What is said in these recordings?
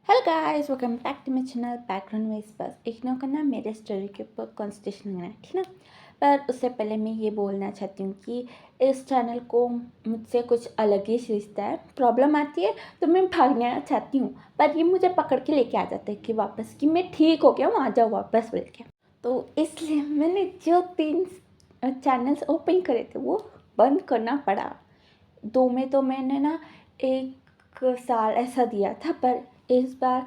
Hello guys, welcome back to my channel background wise. बस एक ना करना मेरे स्टोरी के ऊपर कॉन्स्टिट्यूशन लगना है, ठीक ना। पर उससे पहले मैं ये बोलना चाहती हूँ कि इस चैनल को मुझसे कुछ अलग ही रिश्ता है। प्रॉब्लम आती है तो मैं भागना चाहती हूँ, पर ये मुझे पकड़ के लेके आ जाते हैं कि वापस कि मैं ठीक हो गया हूँ, आ जाओ वापस बोल के। तो इसलिए मैंने जो 3 चैनल्स ओपन करे थे वो बंद करना पड़ा। 2 में तो मैंने ना 1 साल ऐसा दिया था, पर इस बार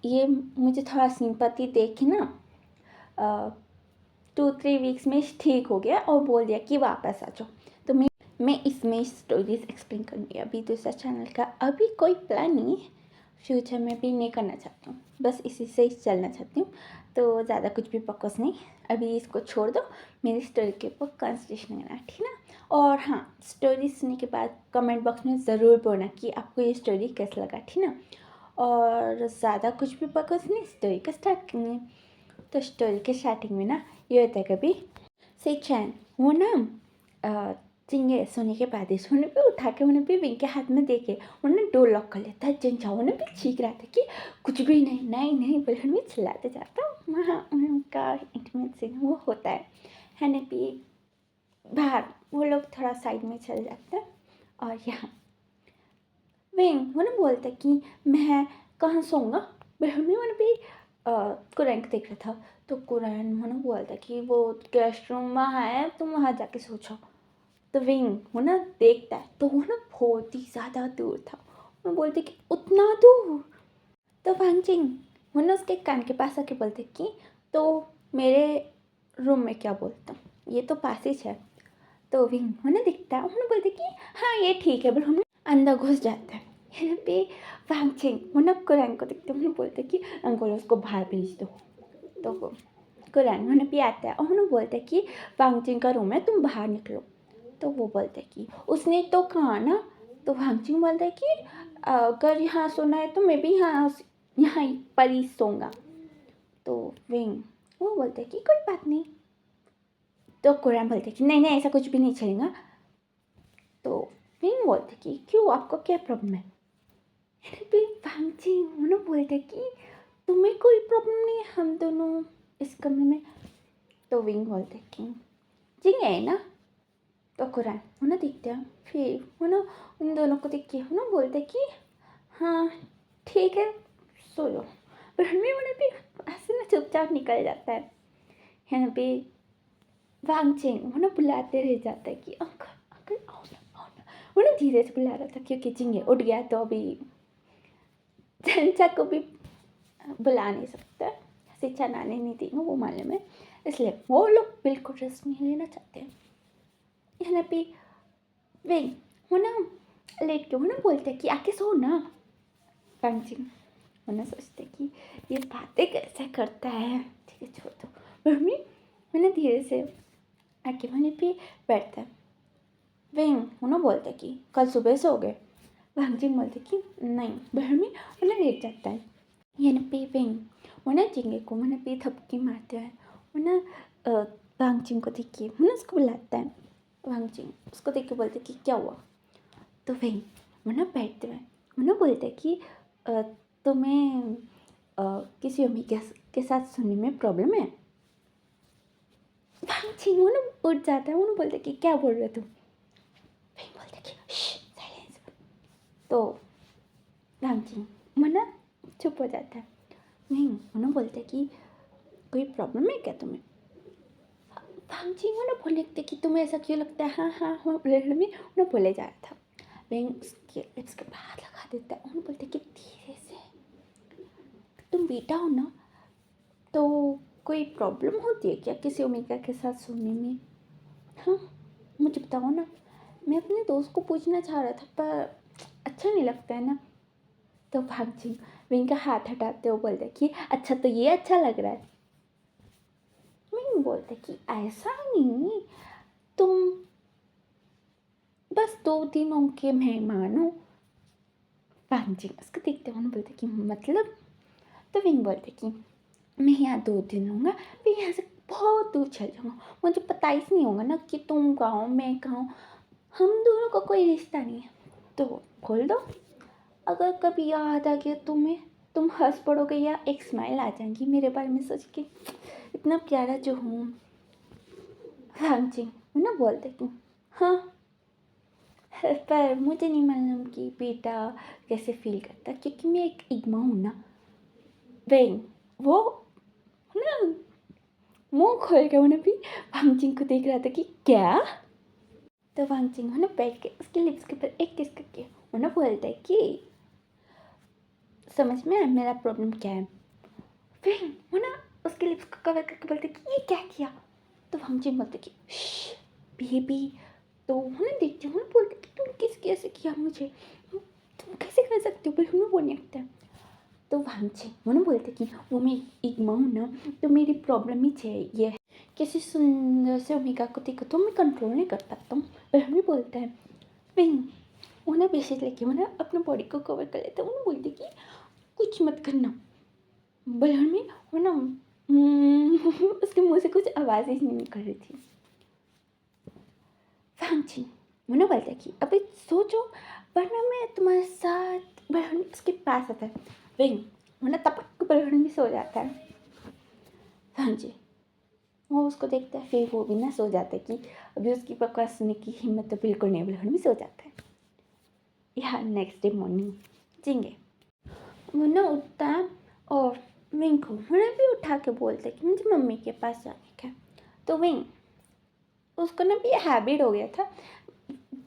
ये मुझे थोड़ा सिंपैथी देख के ना 2-3 वीक्स में ठीक हो गया और बोल दिया कि वापस आ जाओ। तो मैं इसमें स्टोरीज एक्सप्लेन करूँगी। अभी दूसरा चैनल का अभी कोई प्लान नहीं है, फ्यूचर में भी नहीं करना चाहती हूँ, बस इसी से ही चलना चाहती हूँ। तो ज़्यादा कुछ भी फोकस नहीं, अभी इसको छोड़ दो। मेरी स्टोरी के ऊपर कंसंट्रेशन करना, ठीक ना। और हाँ, स्टोरी सुनने के बाद कमेंट बॉक्स में ज़रूर बोलना कि आपको ये स्टोरी कैसा लगा, ठीक ना। और ज़्यादा कुछ भी फोकस नहीं, स्टोरी का स्टार्ट करेंगे। तो स्टोरी के स्टार्टिंग में ना ये होता है कभी से चैन वो ना चिंगे सोने के बाद सोने पे उठा के उन्हें भी विंग के हाथ में दे के उन्हें डोर लॉक कर लेता है। चिंचा उन्हें भी चीख रहा था कि कुछ भी नहीं नहीं नहीं बोले भी चिल्लाते जाता हूँ। हाँ, उनका इंटीमेट सीन वो होता है ना। भी बाहर वो लोग थोड़ा साइड में चल जाते हैं और यहाँ विंग वो ना बोलता कि मैं कहाँ सोऊंगा। बहनी मैंने भी कुरैन देख रहा था, तो कुरैन वो ना बोलता कि वो गेस्ट रूम में है, तुम वहाँ जाके सोचो। तो विंग वो ना देखता है तो वो ना बहुत ही ज़्यादा दूर था। वो बोलते कि उतना दूर। तो वांगजिंग वो ना उसके कान के पास आके बोलते कि तो मेरे रूम में क्या बोलता हूँ, ये तो पास ही है। तो विंग वो ना दिखता है, उन्होंने बोलते कि हाँ ये ठीक है, बट हम अंदर घुस जाते हैं। यहाँ पे वांगजिंग वो ना कुरैन को देखते हैं, उन्होंने बोलते कि अंकल उसको बाहर भेज दो। तो वो कुरैन उन्होंने भी आता है और उन्होंने बोलते हैं कि वांगजिंग का रूम है, तुम बाहर निकलो। तो वो बोलते कि उसने तो कहा ना। तो वांगजिंग बोलता है कि अगर यहाँ सोना है तो मैं भी यहाँ पर ही सोऊंगा। तो विंग वो बोलते कि कोई बात नहीं। तो कुरैन बोलते कि नहीं नहीं ऐसा कुछ भी नहीं चलेगा। तो विंग बोलते कि क्यों, आपको क्या प्रॉब्लम है। फिर वांगजिंग उन्होंने बोलते कि तुम्हें कोई प्रॉब्लम नहीं है, हम दोनों इस कमरे में। तो विंग बोलते कि जिंग है ना। तो कुरैन उन्हें दिखते हैं, फिर उन्होंने उन दोनों को देख के उन्होंने बोलते कि हाँ ठीक है सो लो। पर हमें उन्हें भी ऐसे ना चुपचाप निकल जाता है। यहाँ पे वांगजिंग उन्हें बुलाते रह जाता है कि अंकल अंकल आओ ना आओ ना। उन्हें धीरे से बुला रहा था क्योंकि चिंगे उठ गया तो अभी चंचा को भी बुला नहीं सकता, शिक्षा नानी नहीं देंगे वो मालूम है, इसलिए वो लोग बिल्कुल रिस्क नहीं लेना चाहते हैं। यहाँ पे वे वो ना लेट के वो ना बोलते हैं कि आके सो ना। पंचिंग वो ना सोचते कि ये बातें कैसे करता है, ठीक है छोड़ दो। मम्मी मैंने धीरे से आके वहीं पे बैठता है। विंग वो ना बोलते कि कल सुबह सो गए। वांगजिंग बोलते कि नहीं। बहमी उन्हें लेट जाता है। यानी पे विंग वो ना जिंगे को मैंने पे थपकी मारते हैं। वो ना वांगजिंग को देख के वो ना उसको बुलाता है। वांगजिंग उसको देख के बोलते कि क्या हुआ। तो विंग वो ना बैठते हैं, वो ना बोलते कि अ, तुम्हें किसी अम्मी के साथ सोने में प्रॉब्लम है। वांगजिंग वो ना उठ जाता है, वो ना बोलते कि क्या बोल रहे तुम। विंग बोलते कि साइलेंस। तो वांगजिंग वो ना चुप हो जाता है। नहीं वो ना बोलते कि कोई प्रॉब्लम है क्या तुम्हें। वांगजिंग वो ना बोले कि तुम्हें ऐसा क्यों लगता है। हाँ हाँ हाँ में उन्हें बोले जा रहा था। विंग उसके लिप्स के बाहर लगा देता है, उन्हें बोलते कि धीरे से तुम बेटा हो ना, तो कोई प्रॉब्लम होती है क्या किसी ओमेगा के साथ सोने में। हाँ मुझे बताओ ना, मैं अपने दोस्त को पूछना चाह रहा था पर अच्छा नहीं लगता है ना। तो भागजिंग विंग का हाथ हटाते हुए बोलते कि अच्छा तो ये अच्छा लग रहा है। विंग बोलते कि ऐसा नहीं, तुम बस 2 दिनों के मेहमान हो। भागजिंग उसको देखते हुए बोलते कि मतलब। तो विंग बोलते कि मैं यहाँ 2 दिन रहूँगा, फिर यहाँ से बहुत दूर चल जाऊँगा, मुझे पता ही नहीं होगा ना कि तुम कहाँ हो मैं कहाँ हूँ, हम दोनों का कोई रिश्ता नहीं है। तो खोल दो, अगर कभी याद आ गया तुम्हें तुम हंस पड़ोगे या एक स्माइल आ जाएगी मेरे बारे में सोच के, इतना प्यारा जो हूँ। वांगजिन वो ना बोलते कि हाँ, पर मुझे नहीं मालूम कि बेटा कैसे फील करता, क्योंकि मैं एक इग्मा हूँ ना। वेन वो ना मुंह खोल के उन्हें भी वांगजिन को देख रहा था कि क्या। तो वांगजिन वो ना बैठ के उसके लिप्स के ऊपर एक किस करके वो ना बोलता है कि समझ में आया मेरा प्रॉब्लम क्या है। फिर वो ना उसके लिप्स को कवर करके बोलते कि ये क्या किया। तो वांगजिन बोलते कि बेबी। तो वो ना देखते हो ना बोलते कि तुम कैसे किया मुझे, तुम कैसे कर सकते हो, पर हमें बोलने लगता है। तो वांगजिन वो ना बोलते कि वो मैं इग्मा हूँ ना, तो मेरी प्रॉब्लम ही ये है, किसी सुंदर से ओमेगा को देखो तो मैं कंट्रोल नहीं कर पाता हूँ। पर हमें बोलता है विंग वो ना बेसिस लेके वो ना अपने बॉडी को कवर कर लेता है। वो ना बोलते कि कुछ मत करना। बलहन में वो ना उसके मुंह से कुछ आवाज़ ही नहीं निकल रही थी। वांगजिन वो ना बोलता कि अभी सोचो, वरना मैं तुम्हारे साथ। बलहन उसके पास आता है। विंग वो ना तपक बलहन में सो जाता है। वांगजिन वो उसको देखता है, फिर वो भी ना सो जाता है कि अभी उसकी बकवास सुनने की हिम्मत तो बिल्कुल नहीं। बलहन भी सो जाता है। यार नेक्स्ट डे मॉर्निंग जिंगे वो ना उठता है और विंग को उन्हें भी उठा के बोलता है कि मुझे मम्मी के पास जाने का है। तो विंग उसको ना भी हैबिट हो गया था,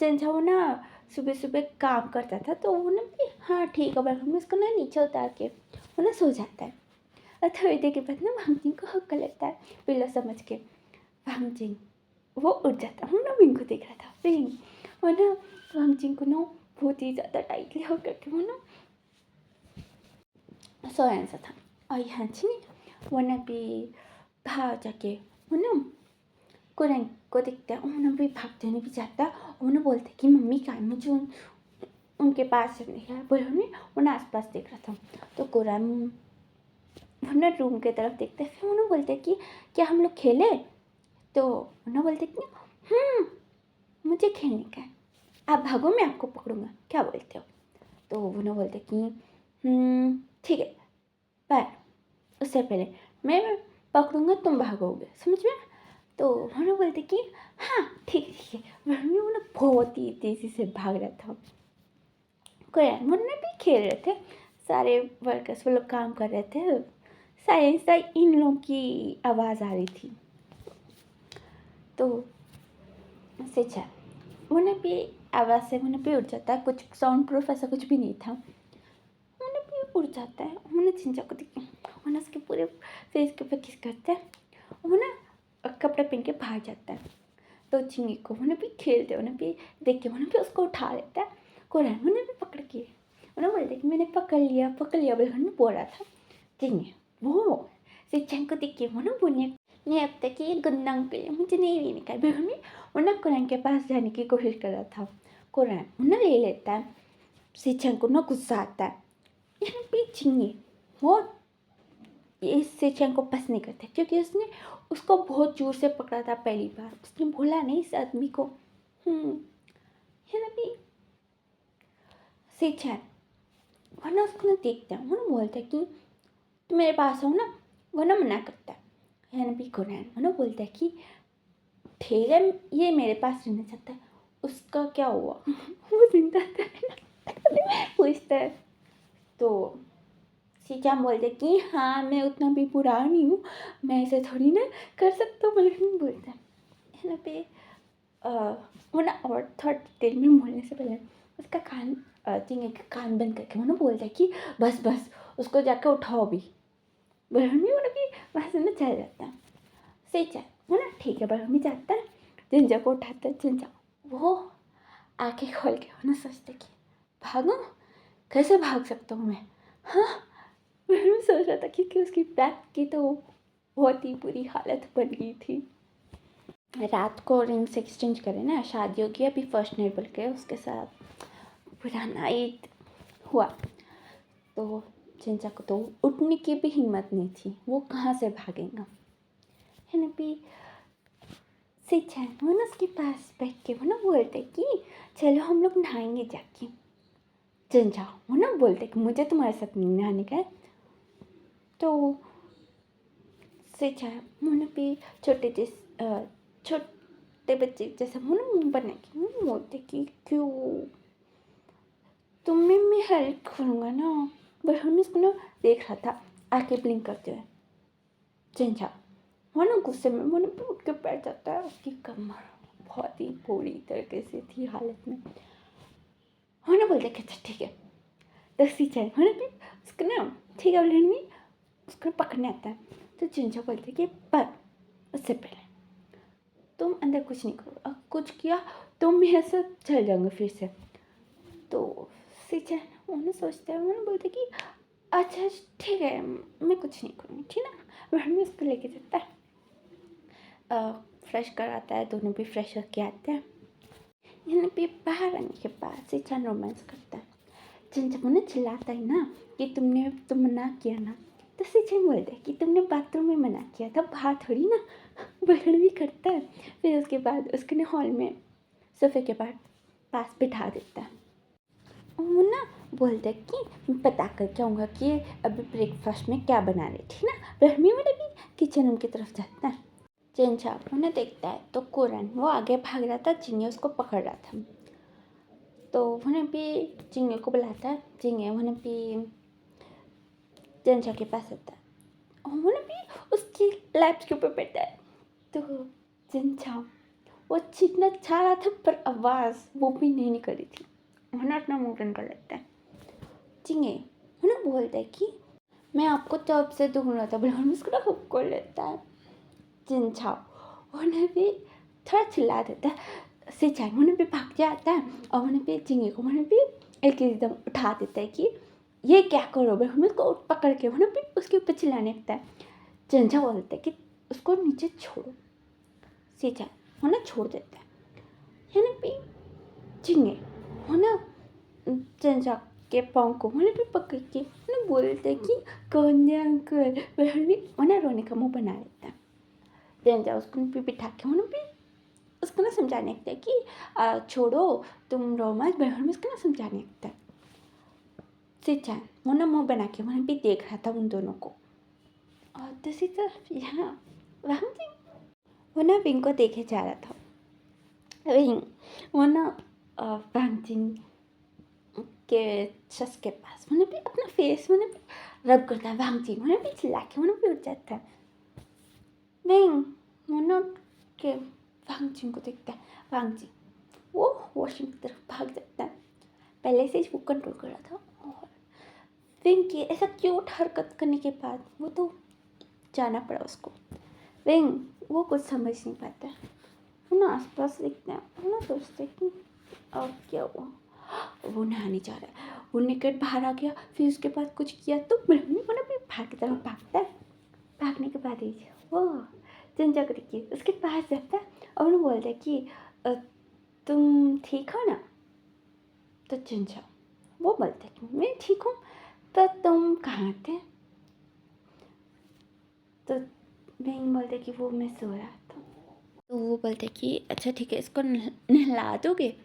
जैसा वो ना सुबह सुबह काम करता था, तो वो ना भी हाँ ठीक है बल्कि उसको ना नीचे उतार के वो ना सो जाता है। और थोड़ी देर के बाद ना वांगजिन को हक कर लेता है पिल्लो समझ के। वांगजिन वो उठ जाता है। वो ना विंग को देख रहा था। विंग वो ना वांगजिन को ना बहुत ही ज़्यादा टाइटली हक करके वो ना सोया सा था। और यहाँ से वो ना भी भाग जाके वो ना कुरैन को देखता है। उन्हें भी भागते नहीं भी जाता। उन्हें बोलते कि मम्मी का मुझे उनके पास चलने का है। बोले उन्हें आसपास देख रहा था। तो कुरैन उन्हें रूम की तरफ देखते फिर उन्हें बोलते कि क्या हम लोग खेले। तो उन्हें बोलते कि मुझे खेलने का है, आप भागो मैं आपको पकड़ूंगा, क्या बोलते हो। तो उन्हें बोलते कि ठीक है, पर उससे पहले मैं पकड़ूंगा तुम भागोगे, समझ में। तो उन्होंने बोलते कि हाँ ठीक है। वरना वो ना बहुत ही तेज़ी से भाग रहा था। कोरियन मुन्ने भी खेल रहे थे, सारे वर्कर्स वो लोग काम कर रहे थे। साइलेंस इन लोगों की आवाज़ आ रही थी। तो सिचा उन्हें भी आवाज़ से उन्हें भी उठ जाता है। कुछ साउंड प्रूफ ऐसा कुछ भी नहीं था। उन्हें भी उड़ जाता है। उन्हें चिंचा को देखते उन्हें उसके पूरे फेस के ऊपर किस करता है। उन्हें कपड़े पहन के बाहर जाता है। तो चिंगी को उन्हें भी खेलते उन्हें भी देख के उन्हें भी उसको उठा लेता है। कोरैन उन्हें भी पकड़ के उन्हें बोलते कि मैंने पकड़ लिया बोले उन्हें बोल रहा था। चिंगी वो सिचन को देख के वो ना बोलने नहीं अब तक कि ये गंदा अंकल मुझे नहीं लेने का। बेहन में उन्हें कुरैन के पास जाने की कोशिश कर रहा था। कुरैन उन्हें ले लेता है। सिचन को ना गुस्सा आता है। यहाँ पे चिंगी वो इस सिचन को पसंद नहीं करते, क्योंकि उसने उसको बहुत जोर से पकड़ा था पहली बार। उसने बोला नहीं इस आदमी को। है ना भी सिचन वरना उसको ना देखता है। वो ना बोलता है कि तुम मेरे पास हो ना, वो ना मना करता है ना भी। कुरैन वो ना बोलता है कि ठीक है ये मेरे पास रहना चाहता है, उसका क्या हुआ। वो जिंदा था पूछता है। तो सीचाम बोलते कि हाँ मैं उतना भी बुरा नहीं हूँ, मैं ऐसे थोड़ी ना कर सकता हूँ। बल्कि बोलता है ना पे वो ना और थोड़ा डिटेल में बोलने से पहले उसका कान चिंगे का कान बंद करके वो ना बोलता है कि बस बस उसको जाकर उठाओ भी। बलहमी वो ना भी वहाँ से ना चल जाता है। सीचा वो ना ठीक है बलहमी जाता है, जिंजा को उठाता है। जिंजा वो आँखें खोल के वो ना सोचते कि भागूं, कैसे भाग सकता हूँ मैं। हाँ मैं सोच रहा था क्योंकि उसकी बैक की तो बहुत ही बुरी हालत बन गई थी। रात को रिंग्स एक्सचेंज करें ना, शादी होगी अभी फर्स्ट नाइट बोल के उसके साथ पूरा नाइट हुआ। तो जिंजा को तो उठने की भी हिम्मत नहीं थी, वो कहाँ से भागेगा। है ना भी सिचन वो ना उसके पास बैठ के वो ना बोलते कि चलो हम लोग नहाएंगे जाके। चिंचा वो ना बोलते कि मुझे तुम्हारे साथ मिलने आने का है। तो सिंचा मुझे भी छोटे बच्चे जैसे मुझे मुंह बना के मुझे बोलते कि क्यों तुम्हें मैं हेल्प करूँगा ना। बट हम इसको ना देख रहा था आके ब्लिंक करते हुए। चिंचा वो ना गुस्से में मुझे भी उठ के बैठ जाता है। उसकी कमर बहुत ही बुरी तरीके से थी हालत में। वो ना बोलते कि अच्छा ठीक है। तो सिंचा मैंने भी उसको ना ठीक है बोलने में उसको पकड़ने आता है। तो चिंचा बोलते कि पर उससे पहले तुम अंदर कुछ नहीं करो, अब कुछ किया तो मैं ऐसे चल जाऊँगा फिर से। तो सिंचा उन्हें सोचता है उन्हें बोलते कि अच्छा ठीक है मैं कुछ नहीं करूँगी ठीक ना। वह में उसको लेके जाता है, फ्रेश कराता है, दोनों भी फ्रेश होके आते हैं। यहाँ पे बाहर आने के बाद सिंचा रोमांस करता है। चिंचा उन्हें चिल्लाता है ना कि तुम मना किया ना। तो सिंचा बोलता है कि तुमने बाथरूम में मना किया था, बाहर थोड़ी ना। बहन भी करता है। फिर उसके बाद उसके ना हॉल में सोफे के पास बिठा देता है। वो ना बोलता है कि मैं पता करके आऊँगा कि अभी ब्रेकफास्ट में क्या बना रही थी ना। बहमी वाले भी किचन रूम की तरफ जाता है। चिंचा उन्हें देखता है तो कुरन वो आगे भाग रहा था, चिंगे उसको पकड़ रहा था। तो उन्हें भी चिंगे को बुलाता है। चिंगे उन्हें भी चिंचा के पास आता है और उन्हें भी उसकी लैप के ऊपर बैठा है। तो चिंचा वो चीखना चाह रहा था पर आवाज़ वो भी नहीं निकल रही थी। उन्हें अपना मुंह बंद कर लेता है। चिंगे उन्हें बोलता है कि मैं आपको तब से ढूंढ रहा था, बल्कि उसको ना हुक कर लेता है। चिंचा उन्हें भी थोड़ा चिल्ला देता है। सिंचाई उन्हें भी भाग जाता है और उन्हें भी चिंगे को उन्हें भी एकदम उठा देता है कि ये क्या करो भाई। हमें उसको पकड़ के उन्हें भी उसके ऊपर चिल्लाने लगता है। चिंचा बोलता है कि उसको नीचे छोड़ो। सिंचाई उन्हें छोड़ देता है। यानी भी चिंगे उन्हें चिंचा के पाँव को उन्हें भी पकड़ के उन्हें बोलते कि कौन है अंकल। वह भी उन्हें रोने का मुँह बना लेता है। चिंचा उसको भी बिठा के उन्हें भी उसको ना समझाने लगता है कि छोड़ो तुम रो मत। बहन में उसको ना समझाने लगता है। सिंचाई वो ना मुँह बना के वहाँ भी देख रहा था उन दोनों को। और दूसरी तरफ यहाँ वहाँ जी वो ना विंग को देखे जा रहा था। विंग वो ना वांगजिंग के चस के पास उन्हें भी अपना फेस उन्हें भी रब करता है। वांगजिंग उन्हें भी चिल्ला के उन्हें भी उठ जाता है। विंग वो ना के वांगजिंग को देखता है। वांगजिंग वो वॉशरूम की तरफ भाग जाता है। पहले से ही वो कंट्रोल कर रहा था और विंग की ऐसा क्यूट हरकत करने के बाद वो तो जाना पड़ा उसको। विंग वो कुछ समझ नहीं पाता है। वो ना आस पास देखते हैं, वो ना सोचते हैं कि अब क्या हुआ। वो नहाने जा रहा है, वो निकट बाहर आ गया। फिर उसके बाद कुछ किया तो ब्रह्मी को ना भी बाहर की तरफ भागता है। भागने के बाद ही वो चिंचा को देखिए उसके पास जाता है और उन्हें बोलता है कि तुम ठीक हो ना। तो चिंचा वो बोलता है कि मैं ठीक हूँ। तो तुम कहाँ थे। तो विंग बोलते कि वो मैं सो रहा था। तो वो बोलते कि अच्छा ठीक है इसको नहला दोगे।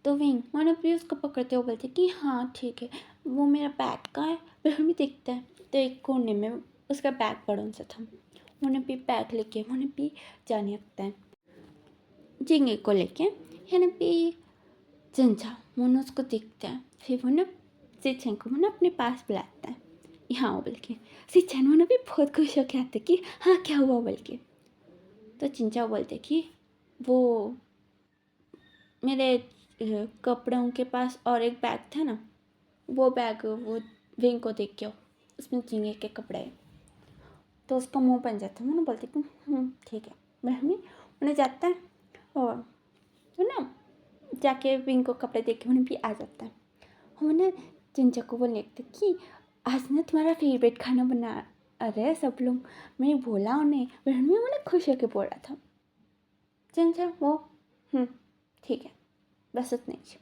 तो विंग मैंने भी उसको पकड़ते हुए बोलते कि हाँ ठीक है। वो मेरा बैग कहाँ है। फिर भी देखता है तो एक कोने में उसका बैग पड़ा सा था। उन्हें भी बैग लेके उन्हें भी जाने लगता है झींगे को लेके। यानी भी चिंचा मोनो उसको देखता है। फिर वो ना सिंचन को ना अपने पास बुलाता है। यहाँ बोल के सिंचन वो भी बहुत खुश होकर आते कि हाँ क्या हुआ बोल के। तो चिंचा बोलते कि वो मेरे कपड़ों के पास और एक बैग था ना, वो बैग वो विंग को देख के उसमें झींगे के कपड़े हैं। तो उसका मुंह बन जाता है। मैंने बोलती कि ठीक है। मैं उन्हें जाता है और वो ना जाके विंग को कपड़े देख के उन्हें भी आ जाता है। वो ना चिंचा को बोलने लगते कि आज ना तुम्हारा फेवरेट खाना बना रहे सब लोग। मैंने बोला उन्हें वह में उन्हें खुश होकर बोल रहा था। चिंचा वो ठीक है बस उतना ही।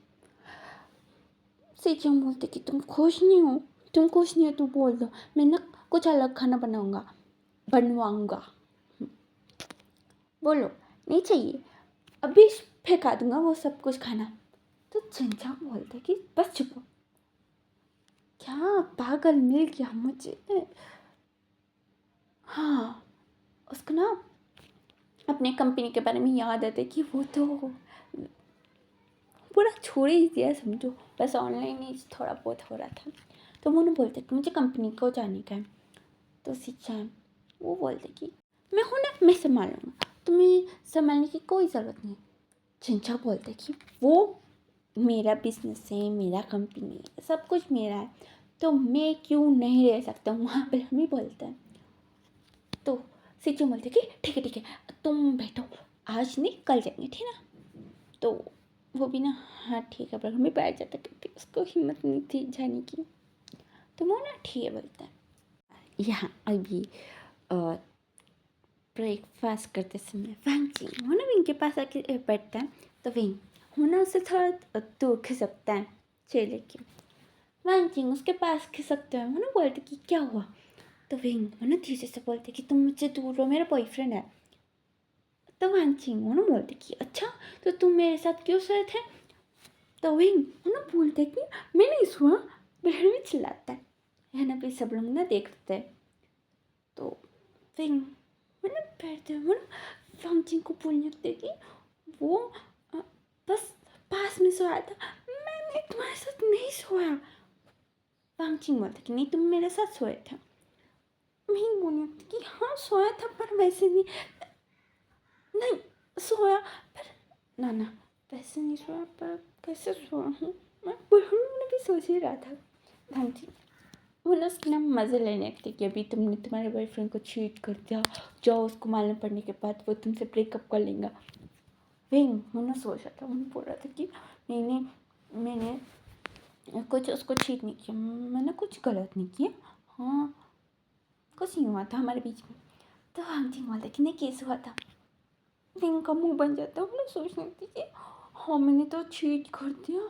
सिंचा बोलते कि तुम खुश नहीं हो। तुम खुश नहीं हो तो बोल दो, मैं ना कुछ अलग खाना बनवाऊँगा। बोलो नहीं चाहिए अभी फेंका दूंगा वो सब कुछ खाना। तो चिंचा बोलते कि बस चुप हो। क्या पागल मिल गया मुझे। हाँ, उसको ना अपने कंपनी के बारे में याद आता है कि वो तो पूरा छोड़ ही दिया समझो, बस ऑनलाइन ही थोड़ा बहुत हो रहा था। तो वो उन्हें बोलते कि मुझे कंपनी को जाने का है। तो सिंचैन वो बोलते कि मैं हूँ ना, मैं संभालूंगा, तुम्हें संभालने की कोई ज़रूरत नहीं। चिंचा बोलते कि वो मेरा बिजनेस है, मेरा कंपनी है, सब कुछ मेरा है, तो मैं क्यों नहीं रह सकता हूँ वहाँ पर, हम ही बोलते हैं। तो सिंचू बोलते कि ठीक है तुम बैठो, आज नहीं कल जाएंगे, ठीक है ना। तो वो भी ना हाँ ठीक है, पर हमें बैठ जाता क्योंकि उसको हिम्मत नहीं थी जाने की। तो वो ना ठीक है बोलता है। यहाँ अभी ब्रेकफास्ट करते समय वांगचिंग वो ना विंग के पास आके बैठता है। तो विंग वो ना उससे थोड़ा दूर खिसकता है चेले के। वांगचिंग उसके पास खिसकते हैं, वो ना बोलते कि क्या हुआ। तो विंग वो ना धीरे से बोलते कि तुम मुझसे दूर रहो, मेरा बॉयफ्रेंड है। तो वांगचिंग वो ना बोलते कि अच्छा, तो तुम मेरे साथ क्यों सोए थे। तो विंग वो ना बोलते कि मैं नहीं सोया, बहन में चिल्लाता है ना। फिर सब लोग ना देखते हैं। तो विंग वो ना बैठते वो ना वांगचिंग को बोलने लगते कि वो अ, बस पास में सोया था, मैंने तुम्हारे साथ नहीं सोया। वांगचिंग बोलता कि नहीं तुम मेरे साथ सोए थे। मैं बोलने लगती कि हाँ सोया था, पर वैसे नहीं, नहीं सोया पर ना ना, वैसे नहीं सोया, पर कैसे सोया हूँ मैं, मैंने भी सोच ही रहा था। वांगचिंग वो ना उसके ना मज़े लेने लगते कि अभी तुमने तुम्हारे बॉयफ्रेंड को चीट कर दिया, जाओ उसको मालूम पड़ने के बाद वो तुमसे ब्रेकअप कर लेगा। विंग वो ना सोचा था, उन्हें बोल रहा था कि नहीं नहीं, मैंने कुछ उसको चीट नहीं किया, मैंने कुछ गलत नहीं किया, हाँ कुछ नहीं हुआ था हमारे बीच में। तो वांगचिंग बोलता कि नहीं कैसे हुआ था। विंग का मुंह बन जाता है, उन्हें सोचने लगती कि हाँ मैंने तो चीट कर दिया,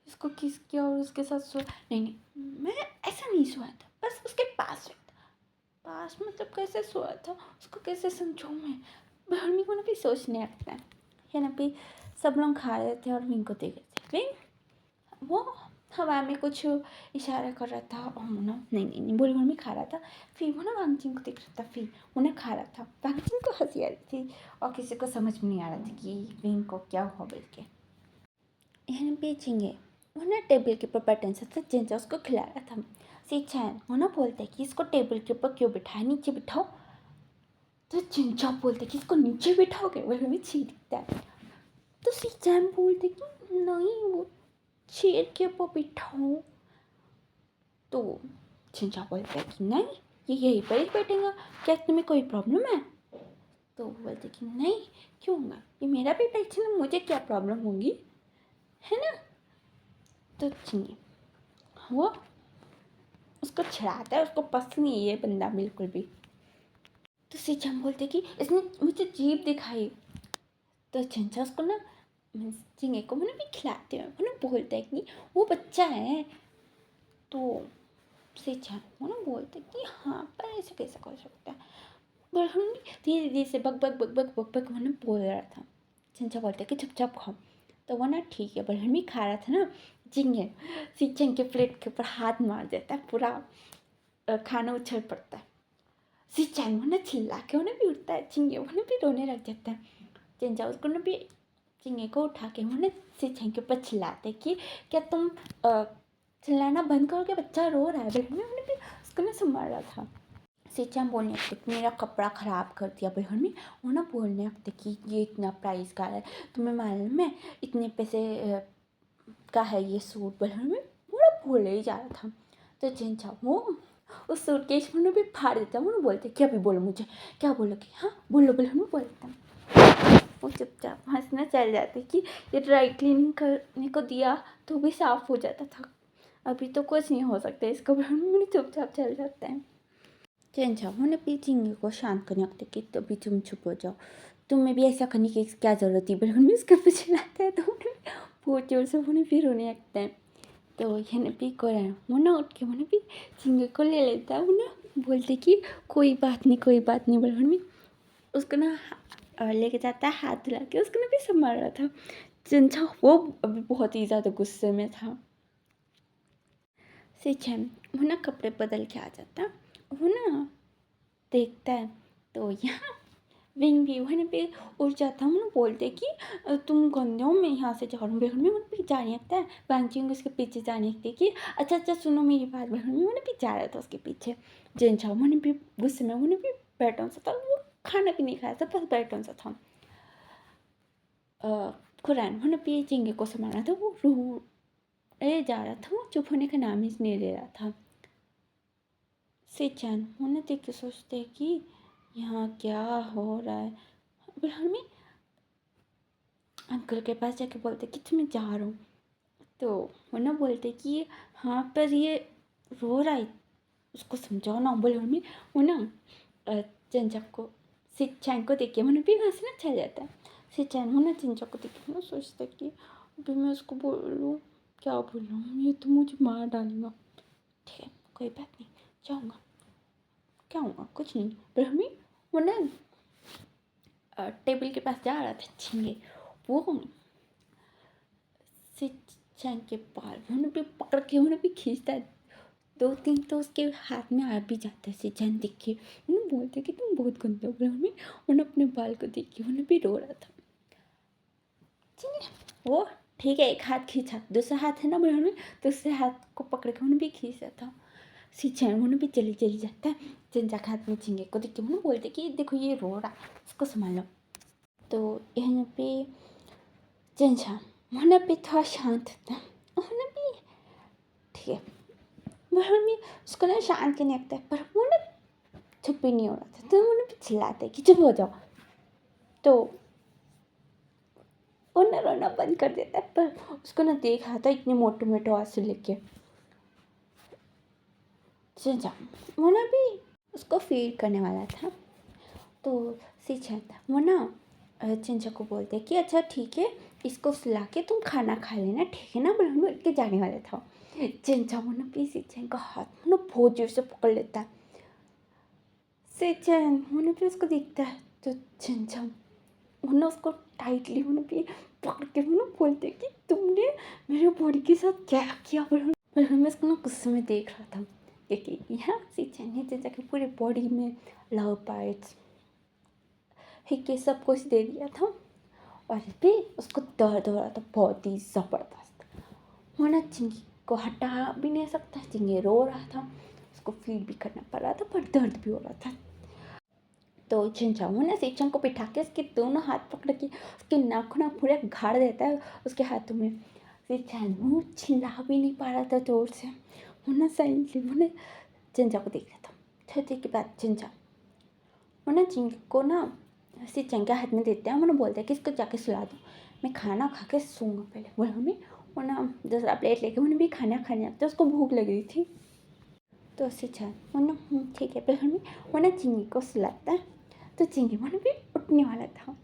इसको किस किया और उसके साथ सो, नहीं नहीं मैं ऐसा नहीं सोया था, बस उसके पास सोया था। पास मतलब कैसे सोया था, उसको कैसे समझाऊँ मैं। बहरमी को ना भी सोचने लगता है ना। भी सब लोग खा रहे थे और विंग को देख रहे थे। विंग वो हवा में कुछ इशारा कर रहा था और वो ना नहीं बोल में खा रहा था। फिर वो ना वांगचिंग को देख रहा था, फिर उन्हें खा रहा था। वांगचिंग को हंसी आ रही थी और किसी को समझ में नहीं आ रहा था कि विंग को क्या हुआ बोल के। यहाँ पे चिंगे वो ना टेबल के ऊपर बटन से जिंजा उसको खिला रहा था। सिंचैन वो ना बोलते कि इसको टेबल के ऊपर क्यों बिठाया, नीचे बिठाओ। तो चिंचा बोलते कि इसको नीचे बिठाओगे, वो भी छींकता है। तो सिंचैन बोलते कि नहीं वो चेयर के ऊपर बिठाओ। तो चिंचा बोलता है कि नहीं ये यहीं पर ही बैठेगा, क्या तुम्हें कोई प्रॉब्लम है। तो वो बोलते कि नहीं क्यों होगा, ये मेरा भी पेट है ना, मुझे क्या प्रॉब्लम होगी, है ना। तो चिंगी वो उसको छिड़ाता है, उसको पसंद नहीं है ये बंदा बिल्कुल भी। तो सिंचन बोलते कि इसने मुझे जीभ दिखाई। तो चिंचा उसको ना चिंगे को मैंने भी खिलाते हैं, उन्हें बोलता है कि वो बच्चा है। तो सिंचन वो ना बोलते कि हाँ पर ऐसे कैसे कर सकता है। पर हम धीरे धीरे से बक बक बक बक बक बक मैंने बोल रहा था। चिंचा बोलते कि चुपचाप खाओ। तो वो ना ठीक है, पर हम भी खा रहा था ना। चिंगे सिंचन के प्लेट के ऊपर हाथ मार देता है, पूरा खाना उछल पड़ता है। सिंचन वो ना चिल्ला के उन्हें भी उठता है, चिंगे उन्हें भी रोने लग जाता है। चिंचा उसको ना भी चिंगे को उठा के उन्हें सिंचन के ऊपर चिल्लाते कि क्या तुम चिल्लाना बंद करो, क्या बच्चा रो रहा है। बहन में उन्हें भी उसको ना संभाल रहा था। सिंचन बोलने लगते कि मेरा कपड़ा ख़राब कर दिया बहन में। वो ना बोलने लगते कि ये इतना प्राइस का है, तुम्हें मालूम है इतने पैसे का है ये सूट। बहन में पूरा बोले ही जा रहा था। तो चिंचा वो उस सूटकेस में भी फाड़ देता, वो बोलते क्या भी बोलो मुझे, क्या बोलोगे, हाँ बोलो बोलो मैं बोलता। वो चुपचाप हंसना चल जाते कि ये ड्राई क्लीनिंग करने को दिया तो भी साफ़ हो जाता था, अभी तो कुछ नहीं हो सकता इसको। मैंने चुपचाप चल जाता है। चिंचा मैंने भी चिंगे को शांत करने लगते कि तो भी तुम चुप हो जाओ, तुम्हें भी ऐसा करने की क्या ज़रूरत थी। बल्कि भी उसके पीछे लाते हैं तो बहुत जोर से उन्हें भी रोने लगता है। तो ये भी कोरा वो ना उठ के मैंने भी चिंगे को ले लेता है। वो ना बोलते कि कोई बात नहीं बल्कि भी उसको ना लेके जाता है, हाथ दिला के उसको ना भी संभाल रहा था। चिंचा वो अभी बहुत ही ज़्यादा गुस्से में था। सिंचन वो ना कपड़े बदल के आ जाता है। वो ना देखता है तो यहाँ विंग भी वहाँ पे उड़ जाता है। उन्हें बोलते कि तुम गंदे हो, मैं यहाँ से जा रहा हूँ। बेहन में उन्हें भी जाने लगता है। वांगचिंग उसके पीछे जाने लगती है कि अच्छा अच्छा सुनो मेरी बात। बेहन में उन्हें भी जा रहा था उसके पीछे। जेन चाओ उन्हें भी गुस्से में उन्हें भी बैठा सा था। वो खाना भी नहीं खाया था, बस बैठा सा था। कुरान उन्हें भी जिंगे को संभालना था। वो रो जा रहा था, वो चुप होने का नाम ही नहीं ले रहा था। सिचन उन्हें देख के सोचते कि यहाँ क्या हो रहा है। बेहन में अंकल के पास जाके बोलते कि मैं जा रहा हूँ। तो वो ना बोलते कि हाँ पर ये रो रहा है, उसको समझाओ ना। बोले मम्मी। वो ना चंचक को सिंचैन को देख के मैंने भी वहाँ से ना चल जाता है। सिंचैन वो ना चंचक को देख के ना सोचता कि अभी मैं उसको बोलूँ, क्या बोलूँ, ये तो मुझे मार डालेगा। ठीक है कोई बात नहीं, जाऊँगा, क्या होगा, कुछ नहीं। पर मम्मी वो ना टेबल के पास जा रहा था झिंगे। वो सिंचैन के बाल उन्हें भी पकड़ के उन्हें भी खींचता है। 2-3 तो उसके हाथ में आ भी जाता है। सिंचैन देख के उन्हें बोलते कि तुम बहुत गंदे हो। उन्हें उन्हें अपने बाल को देख के उन्हें भी रो रहा था। वो ठीक है, एक हाथ खींचा, दूसरा हाथ है ना बहन में, दूसरे हाथ को पकड़ के उन्हें भी खींचा था। सिंचैन उन्हें भी चली चली जाता है। चिंचा के हाथ में झिंगे को देख के उन्हें बोलते कि देखो ये रो रहा, उसको संभालो। तो यहाँ पे चिंचा उन्हें भी थोड़ा शांत होता है। उन्हें भी ठीक है, बहन में उसको ना शांत करने लगता है। पर वो ना चुप ही नहीं हो रहा था। तो उन्हें भी चिल्लाते कि चुप हो जाओ। तो वो ना रोना बंद कर देता है। पर उसको ना देख रहा था इतने मोटे मोटे आंसू लेके। चिंचा वो ना भी उसको फीड करने वाला था। तो सिंचन वो ना चिंचा को बोलते कि अच्छा ठीक है, इसको सुला के तुम खाना खा लेना, ठीक है ना। बोल उठ के जाने वाला था। चिंचा वो ना भी सिंचन का हाथ वो ना बहुत जोर से पकड़ लेता है। सिंचन वो ना भी उसको देखता है। तो चिंचा वो ना उसको टाइटली वो ना भी पकड़ के वो ना बोलते कि तुमने मेरे बॉडी के साथ क्या किया। पर मैं उसको ना गुस्से में देख रहा था क्योंकि यहाँ सिंचन ने चिंचा की पूरी बॉडी में लव बाइट्स हिक्के सब कुछ दे दिया था। और भी उसको दर्द हो रहा था बहुत ही ज़बरदस्त। वो ना चिंगी को हटा भी नहीं सकता। चिंगी रो रहा था, उसको फील भी करना पड़ रहा था, पर दर्द भी हो रहा था। तो चिंचा वो ना सिंचन को बिठा के उसके दोनों हाथ पकड़ के उसके नाखून पूरा गाड़ देता है उसके हाथों में। सिंचन वो चिल्ला भी नहीं पा रहा था जोर से। वो ना साइलेंटली वो ना चिंचा को देख रहा था। थोड़ी देर के बाद चिंचा वो ना चिंगी को ना सिंचन के हाथ में देते हैं। वो ना बोलते हैं कि इसको जाके सुला दो, मैं खाना खा के सोऊंगा पहले। बोला हमें वो ना दूसरा प्लेट लेके उन्हें भी खाना खाने लगता है। उसको भूख लग रही थी। तो सिंचन वो ना ठीक है पहले हमें वो ना चिंगी को सुलाता है। तो चिंगी वो ना भी उठने वाला था।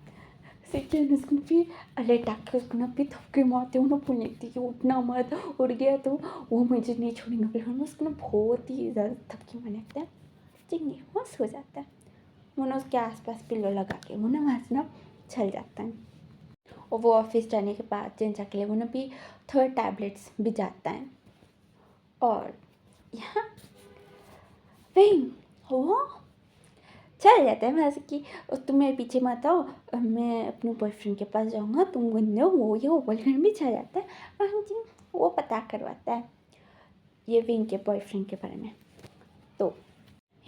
सिंचन उसको भी लेटा के उसको ना भी थपके मारते वो ना बोलने लगती कि उठना मत, उठ गया तो वो मुझे नहीं छोड़ेंगे। फिर हम उसको ना बहुत ही ज़्यादा थपके मारने लगता है। चिंगी वो सो जाता है। वो ना उसके आसपास पिल्लो लगा के वो ना वहाँ से ना चल जाता है। और वो ऑफिस जाने के बाद चिंचा के लिए वो ना भी थर्ड टैबलेट्स भी जाता है। और यहाँ वही वो चल जाता है वहाँ से कि तुम मेरे पीछे मत आओ, मैं अपने बॉयफ्रेंड के पास जाऊँगा, तुम गंदे हो, वो ये वो बॉयफ्रेंड भी चल जाता है। वहाँ जी वो पता करवाता है ये विंग के बॉयफ्रेंड के बारे में। तो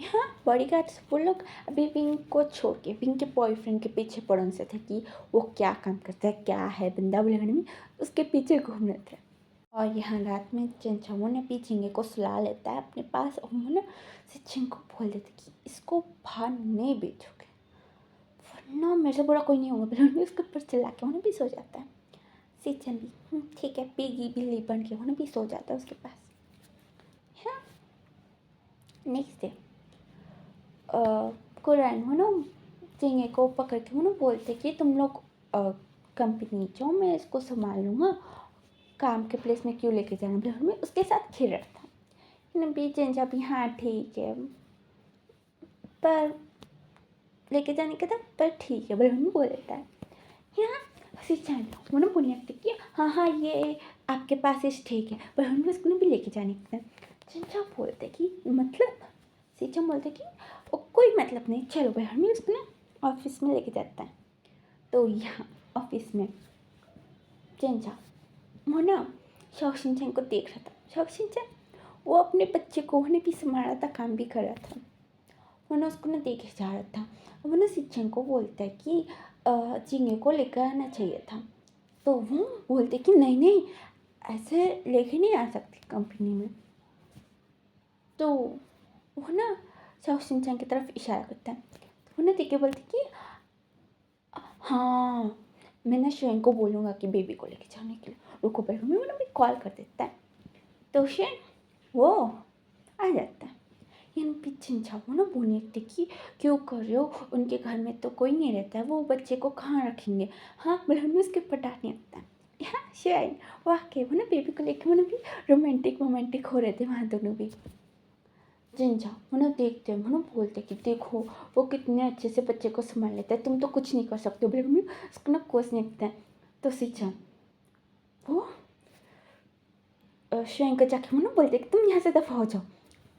यहाँ बॉडीगार्ड्स वो लोग अभी विंग को छोड़ के विंग के बॉयफ्रेंड के पीछे पड़न से थे कि वो क्या काम करता है, क्या है बंदा बुलाने में, उसके पीछे घूम रहे थे। और यहाँ रात में चिंचाओं ने भी झींगे को सुला लेता है अपने पास। और वो ना सिंचन को बोल देते कि इसको बाहर नहीं भेजोगे वरना मेरे से बुरा कोई नहीं होगा। फिर उन्हें उसके ऊपर चिल्ला के उन्हें भी सो जाता है। सिंचन भी ठीक है पीगी बिल्ली बन के उन्हें भी सो जाता है उसके पास। हाँ नेक्स्ट डे कुरान हो ना झींगे को पकड़ के वो ना बोलते कि तुम लोग कंपनी जाओ, मैं इसको संभाल लूँगा, काम के प्लेस में क्यों लेके जाना। फिर हमें उसके साथ खेल रहा था भी चिंचा भी हाँ ठीक है, पर लेके जाने का था, पर ठीक है ब्रह्म बोल देता है। यहाँ सिंचन वो ना बोलने लगते कि हाँ हाँ ये आपके पास इस ठीक है, पर हम उसको भी लेके जाने का था। चिंचा बोलते कि मतलब, सीचम बोलते कि कोई मतलब नहीं, चलो भाई हमें उसको ना ऑफिस में लेके जाता है। तो यहाँ ऑफिस में चिंचा वो ना शाओशिनचैन को देख रहा था। शाओशिनचैन वो अपने बच्चे को ने भी संभाला था, काम भी कर रहा था। वो ना उसको ना देखे जा रहा था। वो ना सिचेन को बोलता है कि चिंगे को लेकर आना चाहिए था। तो वो बोलते कि नहीं नहीं, ऐसे लेके नहीं आ सकती कंपनी में। तो वो ना शाओशिनचैन की तरफ इशारा करता है। तो वो ना देख के बोलते कि हाँ, मैं ना शेन को बोलूँगा कि बेबी को लेके जाने के लिए। रुको भाई, हमें वो ना भी कॉल कर देता है। तो शेन वो आ जाता है। इन चिंचा वो ना बोलने लगती कि क्यों कर रहे हो, उनके घर में तो कोई नहीं रहता है, वो बच्चे को कहाँ रखेंगे। हाँ, हमें उसके पटाने लगता है। हाँ शेन वाकई वो ना बेबी को लेके वो ना भी रोमांटिक हो रहे थे वहाँ दोनों भी। जिंजा वो ना देखते हैं, वो ना बोलते कि देखो वो कितने अच्छे से बच्चे को संभाल लेता है, तुम तो कुछ नहीं कर सकते हो। बोले मम्मी उसको ना कोसने लगता है। तो सिचन वो शेन को जाके वो ना बोलते कि तुम यहाँ से दफा हो जाओ।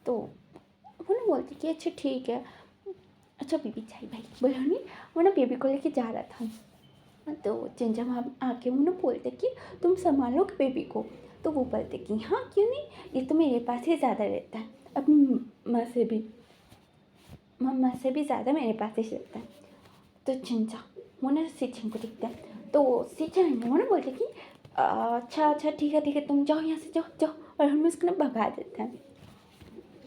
तो वो ना बोलती कि अच्छा ठीक है, अच्छा बेबी चाहिए भाई। बोले नहीं, वो ना बेबी को लेके जा रहा था। तो चिंचा वहाँ आके वो ना बोलते कि तुम संभालो बेबी को। तो वो बोलते कि हाँ क्यों नहीं, ये तो मेरे पास ही ज़्यादा रहता है, अपनी माँ से भी, मम्मा से भी ज़्यादा मेरे पास ही रहता है। तो चिंचा वो ना सिचन को दिखता है। तो सिचन वो ना बोलते कि अच्छा ठीक है, तुम जाओ यहाँ से, जाओ जाओ। और हमें उसको ना भगा देता है।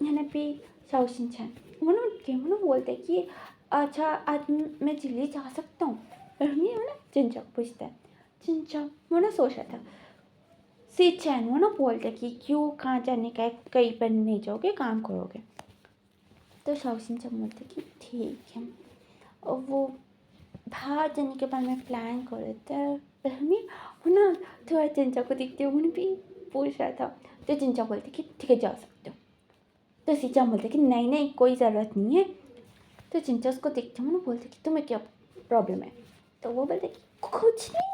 यहाँ पे शाओशिनचैन वो ना उठ के वो ना बोलते हैं कि अच्छा आज मैं दिल्ली जा सकता हूँ। और हमें वो ना चिंचा को पूछता है। चिंचा वो ना सोच रहा था। सिचैन वो ना बोलते कि क्यों, कहाँ जाने का है, कहीं पर नहीं जाओगे, काम करोगे। तो शाओशिनचैन बोलते कि ठीक है। और वो बाहर जाने के बाद में प्लान कर रहे थे। पर हमें वो ना थोड़ा चिंचा को देखते हुए भी पूछ रहा था। तो चिंचा बोलते कि ठीक है जा सकते हो। तो सिचन बोलते कि नहीं नहीं कोई ज़रूरत नहीं है। तो चिंचा उसको देखते हुए ना बोलते कि तुम्हें क्या प्रॉब्लम है। तो वो बोलते कि कुछ नहीं,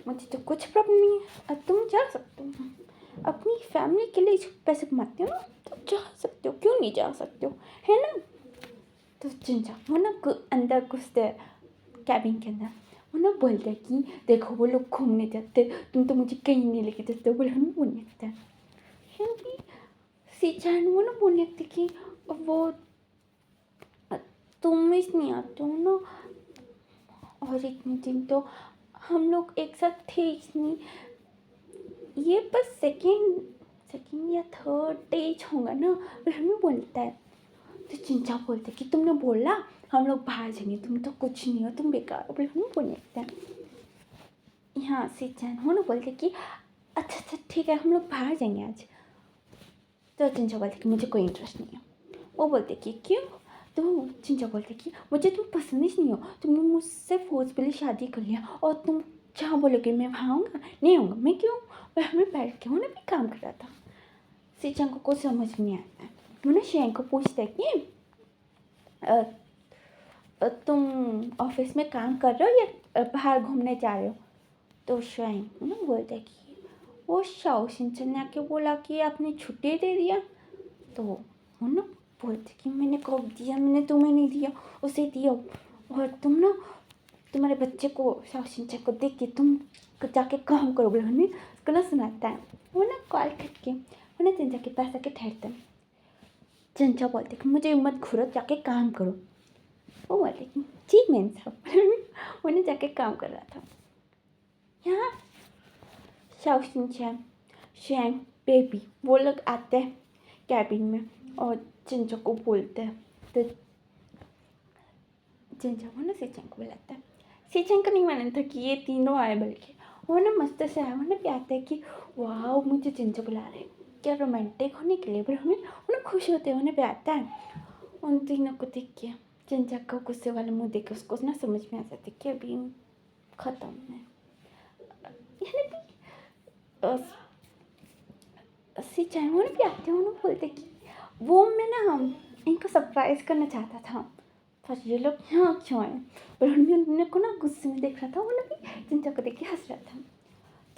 मुझे तो कुछ प्रॉब्लम नहीं है, अब तुम जा सकते हो, अपनी फैमिली के लिए पैसे कमाते हो ना, तो जा सकते हो, क्यों नहीं जा सकते हो, है ना। तो चिंचा वो ना अंदर घुसते कैबिन के अंदर। वो ना बोलते कि देखो वो लोग घूमने जाते, तुम तो मुझे कहीं नहीं लेके जाते। बोले हम बोलने लगता है। सिचन वो ना बोलने लगते कि वो तुम इसलिए आते हो ना, और इतने दिन तो हम लोग एक साथ थे इसलिए, ये बस सेकेंड या थर्ड डेज होगा ना। और हमें बोलता है। तो चिंचा बोलते कि तुमने बोला हम लोग बाहर जाएंगे, तुम तो कुछ नहीं हो, तुम बेकार हो। बोले हमें बोलने लगता है। यहाँ से चैन हो ना बोलते कि अच्छा ठीक है, हम लोग बाहर जाएंगे आज। तो चिंचा बोलते कि मुझे कोई इंटरेस्ट नहीं है। वो बोलते कि क्यों। तो चिंचा बोलते कि मुझे तुम पसंद ही नहीं हो, तुमने मुझसे फोर्सफुली शादी कर लिया, और तुम जहाँ बोलोगे मैं वहाँ आऊँगा, नहीं आऊँगा, मैं क्यों। वह हमें बैठ के वो ना भी काम कर रहा था। सिचन को कुछ समझ नहीं आता है। वो ना शेन को पूछता है कि तुम ऑफिस में काम कर रहे हो या बाहर घूमने जा रहे हो। तो शेन ना बोलता है कि वो शाओशिनचैन ने आके बोला कि आपने छुट्टी दे दिया। तो वो ना बोलते कि मैंने कब दिया, मैंने तुम्हें नहीं दिया, उसे दिया। और तुम ना तुम्हारे बच्चे को शाओशिनचैन को देख के तुम जाके काम करो। बोले उन्हें उसको ना सुनाता है। वो ना कॉल करके वो ना चिंचा के पास आके ठहरता है। चिंचा बोलते कि मुझे मत घूरो, जाके काम करो। वो बोलते कि जी मैन साहब। उन्हें जाके काम कर रहा था। यहाँ शाओशिनचैन शेन बेबी वो लोग आते हैं कैबिन में और चिंचा को बोलते हैं। तो चिंचा वो ना सिचन को बुलाता है। सिचन को नहीं मालूम था कि ये तीनों आए, बल्कि वो ना मस्त से आया। वो ना भी आता है कि वाह मुझे चिंचा बुला रहे हैं, क्या रोमांटिक होने के लिए। बोले हमें उन्हें खुश होते हैं, उन्हें भी आता है। उन तीनों को देख के चिंचा का गुस्से वाला मुँह देख के उसको ना समझ में आ जाता है कि अभी ख़त्म है। सिचन वो भी आते हैं, उन्हें बोलते कि वो मैं ना हम इनको सरप्राइज़ करना चाहता था, पर ये लोग यहाँ क्यों आए। और उन्होंने को ना गुस्से में देख रहा था। वो ना भी चिंचा को देख के हंस रहा था।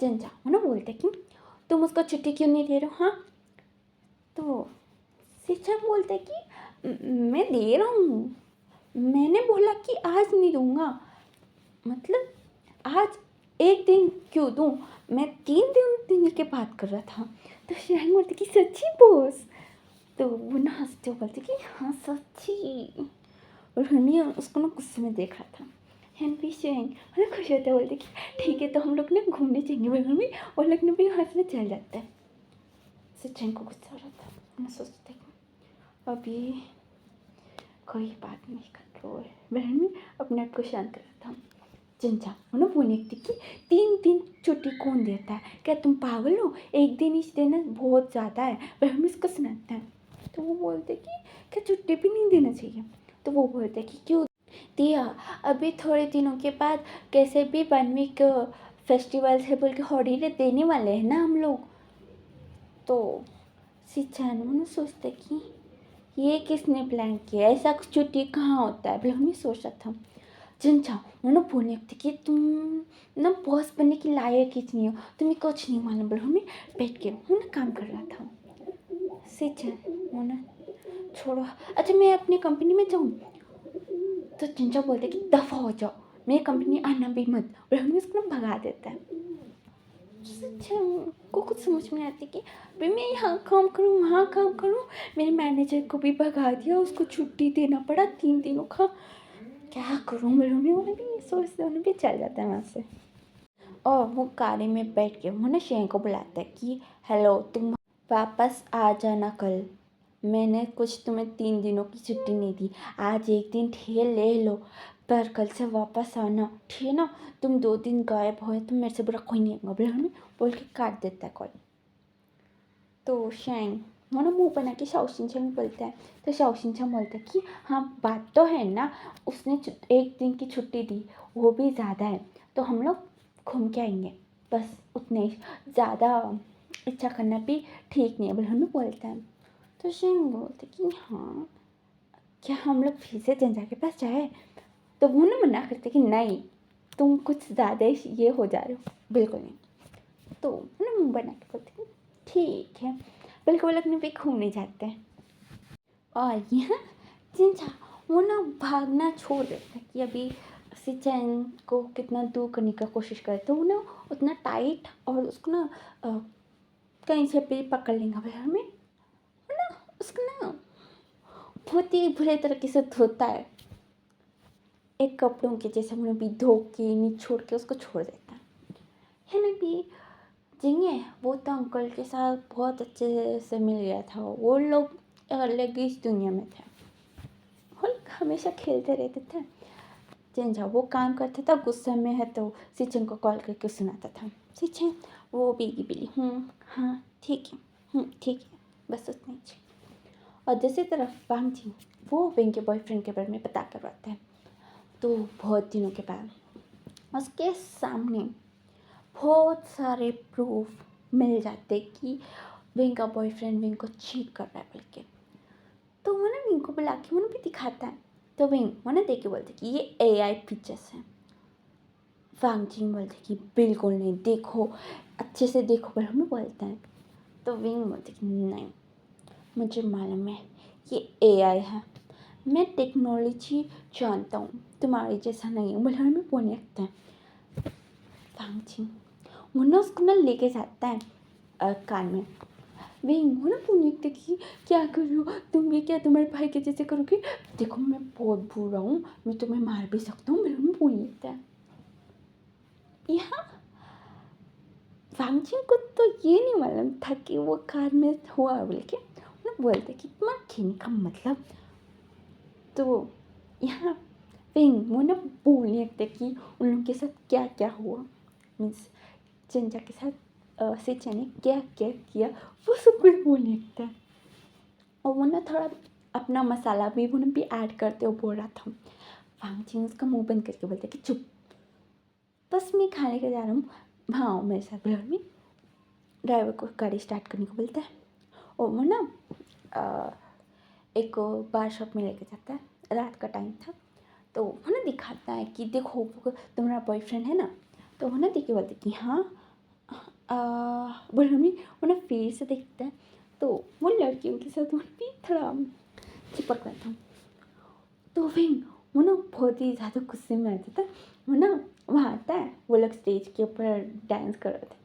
चिंचा वो ना बोलते कि तुम उसको छुट्टी क्यों नहीं दे रहे हो। हाँ तो शिक्षक बोलते कि मैं दे रहा हूँ, मैंने बोला कि आज नहीं दूंगा, मतलब आज एक दिन क्यों दूँ, मैं 3 दिन देने की बात कर रहा था। तो शियांग बोलते कि सच्ची बॉस? तो वो ना हंसते हुए बोलते कि हाँ सच्ची। और हनी उसको ना गुस्से में देख रहा था। हैन भी शियांग हमें खुश होते बोलते कि ठीक है तो हम लोग ना घूमने जाएंगे बगल में, और लोग ने भी हंसने चल जाता है। शियांग को गुस्सा हो रहा था, मैं सोचते अभी कोई बात नहीं कर रहा है, बहन में अपने आप को शांत कर रहा था। चिंचा उन्होंने बोलने थी कि 3 दिन छुट्टी कौन देता है, क्या तुम पागल हो, एक दिन ही देना बहुत ज़्यादा है, बहन इसको सुनाता है। तो वो बोलते कि क्या छुट्टी भी नहीं देना चाहिए? तो वो बोलते कि क्यों दिया, अभी थोड़े दिनों के बाद कैसे भी 1 वीक फेस्टिवल है बोल के हॉलीडे देने वाले हैं ना हम लोग। तो सिंचान उन्होंने सोचते कि ये किसने प्लान किया, ऐसा कुछ छुट्टी कहाँ होता है, ब्रह्मी सोच रहा था। जिनचा उन्होंने बोलने थे कि तुम ना बॉस बनने की लायक ही नहीं हो, तुम्हें कुछ नहीं मालूम। ब्रह्मी बैठ के उन्होंने काम कर रहा था। सिंचन उन्होंने छोड़ो, अच्छा मैं अपनी कंपनी में जाऊँ? तो जिनचा बोलते कि दफ़ा हो जाओ, मेरी कंपनी आना भी मत। ब्रह्मी उसको भगा देता है। को कुछ समझ में आती कि भाई मैं यहाँ काम करूँ वहाँ काम करूँ, मेरे मैनेजर को भी भगा दिया, उसको छुट्टी देना पड़ा 3 दिनों का, क्या करूँ। मेरे उन्हें भी सोचते उन्हें भी चल जाता है वहाँ से। और वो गाड़ी में बैठ के वो ना शेन को बुलाता है कि हेलो तुम वापस आ जाना कल, मैंने कुछ तुम्हें 3 दिनों की छुट्टी नहीं दी, आज एक दिन ठेल ले लो, पर कल से वापस आना, ठीक है ना? तुम 2 दिन गायब हो तो मेरे से बुरा कोई नहीं होगा, बोला हमें बोल के काट देता है कॉल। तो शेंग वो ना मुँह बना के शाओशिन बोलता है। तो शाओशिन बोलता है कि हाँ बात तो है ना, उसने 1 दिन की छुट्टी दी, वो भी ज़्यादा है, तो हम लोग घूम के आएंगे, बस उतने ही, ज़्यादा इच्छा करना भी ठीक नहीं है, बोले हमें बोलता है। तो शेंग बोलते कि हाँ क्या हम लोग फिर से जंजा के पास जाए? तो वो ना मना करते कि नहीं, तुम कुछ ज़्यादा ही ये हो जा रहे हो, बिल्कुल नहीं। तो ना मुँह बना के बोलते ठीक है, बिल्कुल अपने पे घूमने जाते हैं। और यहाँ चिंचा वो ना भागना छोड़ देता है कि अभी सिंचन को कितना दूर करने का कोशिश करे, तो वो ना उतना टाइट और उसको ना कहीं से भी पकड़ लेंगे भैया हमें, वो ना उसको ना बहुत ही बुरे तरीके से धोता है, एक कपड़ों के जैसे उन्हें भी धो के निचोड़ के उसको छोड़ देता है ना। भी जिंगे वो तो अंकल के साथ बहुत अच्छे से मिल गया था, वो लोग अलग ही इस दुनिया में थे, वो लोग हमेशा खेलते रहते थे। जिंजा वो काम करता था, गुस्से में है तो सिचन को कॉल करके सुनाता था, सिचन वो बीगी बिली हाँ ठीक है ठीक है, बस उतना ही। और दूसरी तरफ वांग जी वो विंग के बॉयफ्रेंड के बारे में पता करवाता है। तो बहुत दिनों के बाद उसके सामने बहुत सारे प्रूफ मिल जाते कि विंग का बॉयफ्रेंड विंग को चीट कर रहा है बोल के। तो वो ना विंग को बुला के उन्हें भी दिखाता है। तो विंग वो ना देख के बोलते कि ये AI पिक्चर्स हैं। वांग जिंग बोलते कि बिल्कुल नहीं, देखो अच्छे से देखो पर हमें बोलते हैं। तो विंग बोलते कि नहीं, मुझे मालूम है ये AI है, मैं टेक्नोलॉजी जानता हूँ, तुम्हारे जैसा नहीं है, बोले हमें बोलने लगता है। वांग जिंग वो ना उसको ना लेके जाता है कान में। विंग वो ना पूछते कि क्या करो तुम, भी क्या तुम्हारे भाई के जैसे करोगे, देखो मैं बहुत बुरा हूँ, मैं तुम्हें मार भी सकता हूँ, मेरे में बोल लेता है। यहाँ वांगजिंग को तो ये नहीं मालूम था कि वो कार में हुआ बोल के, वो बोलते कि तुम्हारा कहने का मतलब। तो यहाँ विंग वो ना बोलने लगते कि उन लोगों के साथ क्या क्या हुआ, मीन्स जिंजा के साथ सिंचा ने क्या क्या किया, वो सब कुछ बोलने लगता है। और वो ना थोड़ा अपना मसाला भी वो भी ऐड करते हुए बोल रहा था। वांग जिंग उसका मुंह बंद करके बोलते कि चुप, बस मैं खाने के जा रहा हूँ, हाँ मेरे साथ घर में। ड्राइवर को गाड़ी स्टार्ट करने को बोलता है और वो ना एक बार शॉप में लेके जाता है, रात का टाइम था। तो वो ना दिखाता है कि देखो तुम्हारा बॉयफ्रेंड है ना। तो वो ना देख के बोलते कि हाँ बोल मम्मी, वो ना फिर से देखता है। तो वो लड़कियों के साथ वो भी थोड़ा चिपक रहा था। तो फिर वो ना बहुत ही ज़्यादा गुस्से में आता था। वो ना वहाँ आता है, वो लोग स्टेज के ऊपर डांस कर रहे थे,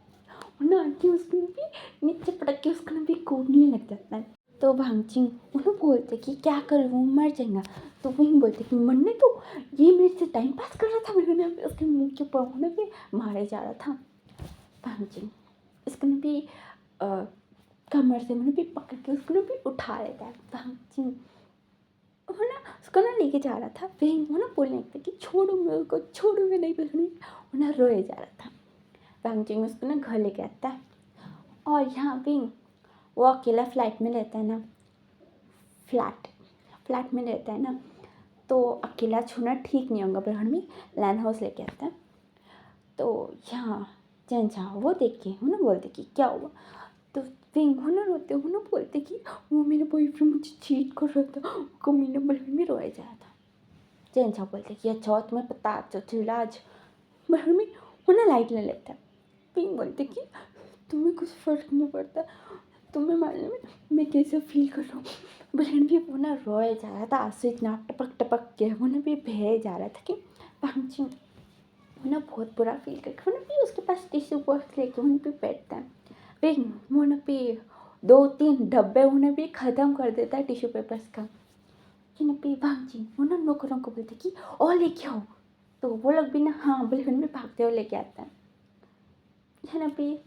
वो ना आके उसको भी नीचे पटक के उसको भी कूदने लग जाता है। तो भांगचिंग उन्हें बोलते कि क्या करूँ, वो मर जाएगा। तो वही बोलते कि मरने तो, ये मेरे से टाइम पास कर रहा था, मैंने उसके मुँह के ऊपर उन्हें भी मारे जा रहा था। भांगचिंग उसको भी कमर से मैंने भी पकड़ के उसको भी उठा लेता है। भांगचिंग वो ना उसको ना लेके जा रहा था, फिर वो ना बोलने लगता कि छोड़ो मेरे को, छोड़ो, मैं नहीं बचनी। वो ना रोए जा रहा था। भांगचिंग उसको ना घर लेके आता है, और यहाँ पे वो अकेला फ्लैट में रहता है ना, फ्लैट में रहता है ना, तो अकेला छोड़ना ठीक नहीं होगा, पर में लैंड हाउस लेके आता है। तो यहाँ चंचा वो देख के वो ना बोलते कि क्या हुआ। तो फिर वो ना रोते, वो ना बोलते कि वो मेरा बॉयफ्रेंड मुझे चीट कर रहा था, कमीने बलहन में रोया जा रहा था। चंचा बोलते कि अच्छा तुम्हें पता चला आज, बलहन में वो ना लाइट ले लेता है। फिर बोलते कि तुम्हें कुछ फ़र्क नहीं पड़ता, तुम्हें मालूम है मैं कैसे फील कर रहा हूँ। बहन भी वो ना रोए जा रहा था, आंसू इतना टपक टपक के वो ना भी बह जा रहा था कि भांगचिंग वो ना बहुत बुरा फील करके वो ना भी उसके पास टिश्यू बॉक्स लेके उन्हें भी बैठता है। फिर वो ना भी 2-3 डब्बे उन्हें भी ख़त्म कर देता है टिश्यू पेपर्स का। कि ना भी भांगचिंग वो ना नौकरों को बोलते कि और लेके आओ। तो वो लोग भी ना हाँ बलहन में भागते हुए लेके आता है ना भी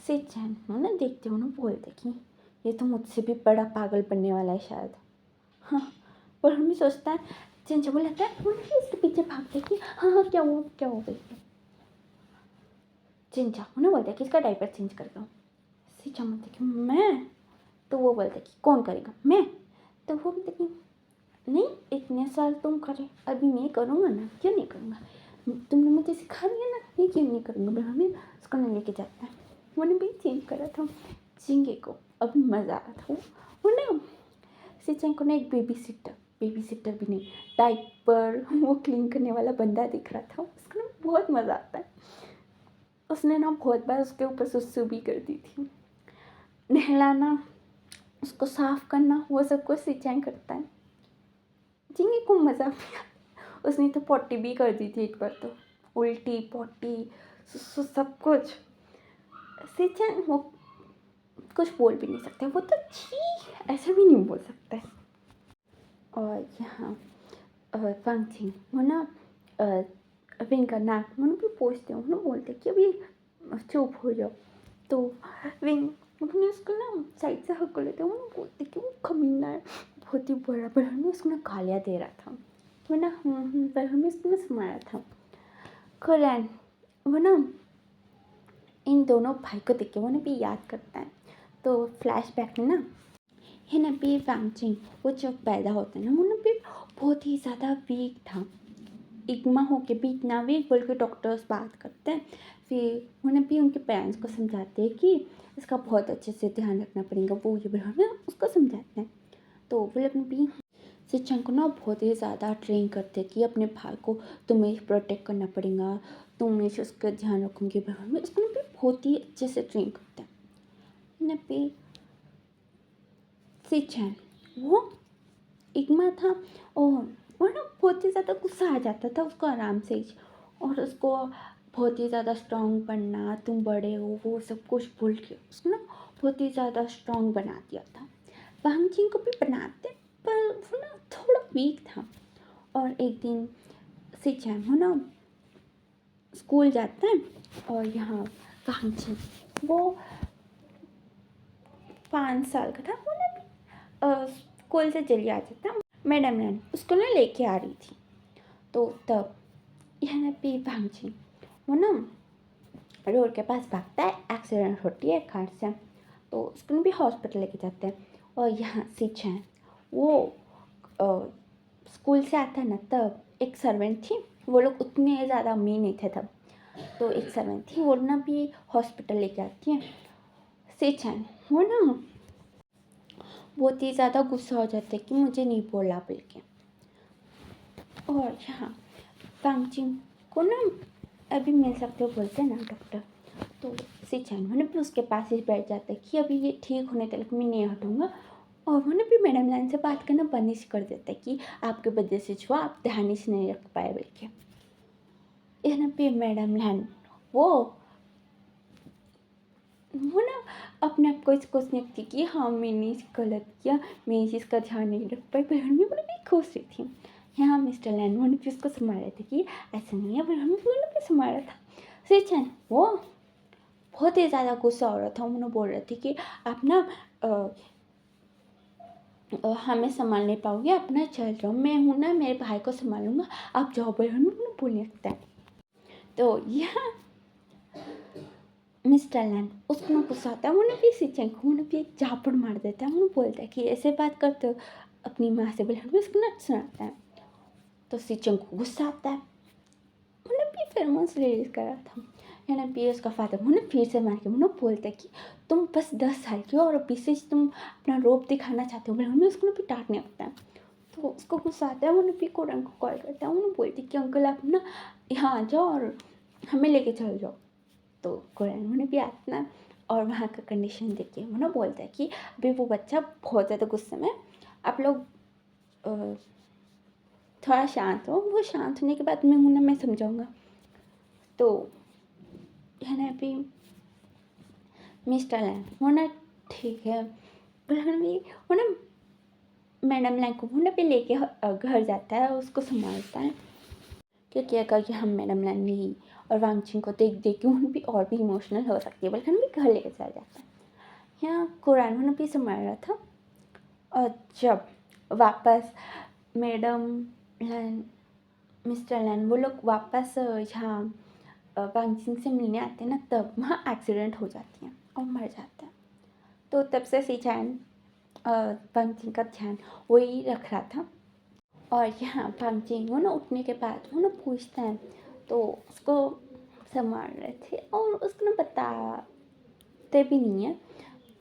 सिचन वो ना देखते हो ना बोलते कि ये तो मुझसे भी बड़ा पागल बनने वाला है शायद। हाँ, पर हमें सोचता है चिंचा बोलता है, वो नहीं इसके पीछे भागते कि हाँ हाँ क्या हुआ क्या हो गई। चिंचा वो ना बोलता है कि इसका डायपर चेंज कर दो। सिचा बोलते कि मैं, तो वो बोलते कि कौन करेगा, मैं। तो वो बोलते कि नहीं, इतने साल तुम करे, अभी मैं करूँगा ना, क्यों नहीं करूँगा, तुमने मुझे सिखा दिया ना, मैं क्यों नहीं करूँगा। पर हमें उसको ना लेके जाता है। मैंने भी चेंज करा था चिंगे को, अभी मज़ा आ रहा था। वो ना सिचन को ना एक बेबी सिटर भी नहीं, डायपर वो क्लीन करने वाला बंदा दिख रहा था। उसको ना बहुत मज़ा आता है। उसने ना बहुत बार उसके ऊपर सुसु भी कर दी थी। नहलाना, उसको साफ करना, वो सब कुछ सिचन करता है। चिंगे को मज़ा भी आता। उसने तो पॉटी भी कर दी थी एक बार, तो उल्टी पॉटी सुसु सब कुछ। सिचन वो कुछ बोल भी नहीं सकते, वो तो छी ऐसा भी नहीं बोल सकता है। और यहाँ वांगचिंग वो ना विंग का नाक वो भी पूछते हैं, वो बोलते कि अभी चुप हो जाओ। तो विंग अपने उसको ना साइड से हक लेते, वो बोलते कि वो कमीना है, बहुत ही बड़ा, पर हमें उसको ना गालियाँ दे रहा था। वो ना पर हमें उसको ना सुनाया था। कोरियन वो ना इन दोनों भाई को देख के वो ना भी याद करता है। तो फ्लैशबैक में ना है ना भी वांगचिंग वो जब पैदा होता है ना, वो ना भी बहुत ही ज़्यादा वीक था। इग्मा हो के भी इतना वीक बोल के डॉक्टर्स बात करते हैं। फिर वो ना भी उनके पेरेंट्स को समझाते हैं कि इसका बहुत अच्छे से ध्यान रखना पड़ेगा, वो ये बढ़ाना उसको समझाते हैं। तो वो लोग भी सिचन को ना बहुत ही ज़्यादा ट्रेन करते हैं कि अपने भाई को तुम्हें प्रोटेक्ट करना पड़ेगा, तुम हमेशा उसका ध्यान रखोगे, बढ़ाना उसको ना भी बहुत ही अच्छे से ट्रेन करते हैं ना भी। सिचन वो इग्मा था, और वो ना बहुत ही ज़्यादा गुस्सा आ जाता था उसको आराम से ही, और उसको बहुत ही ज़्यादा स्ट्रॉन्ग बनना, तुम बड़े हो, वो सब कुछ बोल के उसको ना बहुत ही ज़्यादा स्ट्रॉन्ग बना दिया था। वांगचिंग को भी बनाते, पर वो ना थोड़ा वीक था। और एक दिन सिचन वो ना स्कूल जाता है, और यहाँ वांगचिंग वो 5 साल का था। वो ना स्कूल से चली आ जाता, मैडम ने उसको ना लेके आ रही थी। तो तब यहाँ पे भांगचिंग वो ना रोड के पास भागता है, एक्सीडेंट होती है कार से, तो उसको भी हॉस्पिटल लेके जाते हैं। और यहाँ सिचन वो स्कूल से आता है ना, तब एक सर्वेंट थी, वो लोग उतने ज़्यादा अमीर नहीं थे तब, तो एक सर्वेंट थी, वो ना भी हॉस्पिटल लेके आती है। सिचन वो ना बहुत ही ज़्यादा गुस्सा हो जाता है कि मुझे नहीं बोला बोल के। और यहाँ वांगचिंग को ना अभी मिल सकते हो बोलते हैं ना डॉक्टर। तो सिचन मैंने भी उसके पास ही बैठ जाता है कि अभी ये ठीक होने तक मैं नहीं हटूँगा। और मैंने भी मैडम लाइन से बात करना बंद ही कर देता है कि आपके वजह से जो आप ध्यान ही से नहीं रख पाए बोल के। यहाँ पे मैडम लाइन वो ना अपने आप को इस सोचने कि हाँ मैंने गलत किया, मैं इस चीज़ का ध्यान नहीं रख पाई, पर हमें मतलब भी खुश रही थी। यहाँ मिस्टर लैन उन्होंने भी उसको संभाल रहे थे कि ऐसा नहीं है, पर हमें भी संभाला था। सिचन वो बहुत ही ज़्यादा गुस्सा हो रहा था। उन्होंने बोल रहे थे कि आप ना हमें संभाल नहीं पाओगे, अपना चल जाओ, मैं हूँ ना, मेरे भाई को संभालूंगा, आप जाओ। पर हमें बोलने लगता है तो यह मिस्टर लैन उसको गुस्सा आता है। उन्हें भी सिचन को उन्हें भी एक झापड़ मार देता है। उन्हें बोलता है कि ऐसे बात करते हो अपनी माँ से, बोले भी उसको ना सुनाता है। तो सिचन को गुस्सा आता है। उन्हें भी फिर मुँह रिलीज करा था। यानी भी उसका फादर उन्हें फिर से मार के उन्हें बोलता है कि तुम बस 10 साल की हो और पीछे से तुम अपना रोब दिखाना चाहते हो। बोले उसको भी डांटने लगता है। तो उसको गुस्सा आता है। उन्हें भी कोरन को कॉल करता है। उन्हें बोलती है कि अंकल आप ना यहाँ आ जाओ और हमें लेके चल जाओ। तो कोरन उन्हें भी आता है और वहाँ का कंडीशन देखिए। उन्हें बोलता है कि अभी वो बच्चा बहुत ज़्यादा गुस्से में, आप लोग थोड़ा शांत हो। वो शांत होने के बाद मैं समझाऊँगा। तो है ना अभी मिस्टर लैन वो ना ठीक है, वो ना मैडम लैन को वो ना पे लेके घर जाता है और उसको संभालता है। क्योंकि अगर कि हम मैडम लैन नहीं और वांगचिन को देख देख के उन भी और भी इमोशनल हो सकती है, बल्कि हम भी घर लेके चला जाता है। यहाँ कुरान उन्हें भी संभाल रहा था। और जब वापस मैडम लैन मिस्टर लैन वो लोग वापस यहाँ वांगचिन से मिलने आते हैं ना, तब वहाँ एक्सीडेंट हो जाती है और मर जाता है। तो तब से सिचैन वांगचिन का ध्यान वही रख रहा था। और यहाँ वांगचिन वो ना उठने के बाद वो ना पूछता है तो उसको संभाल रहे थे और उसको ना बताते भी नहीं है,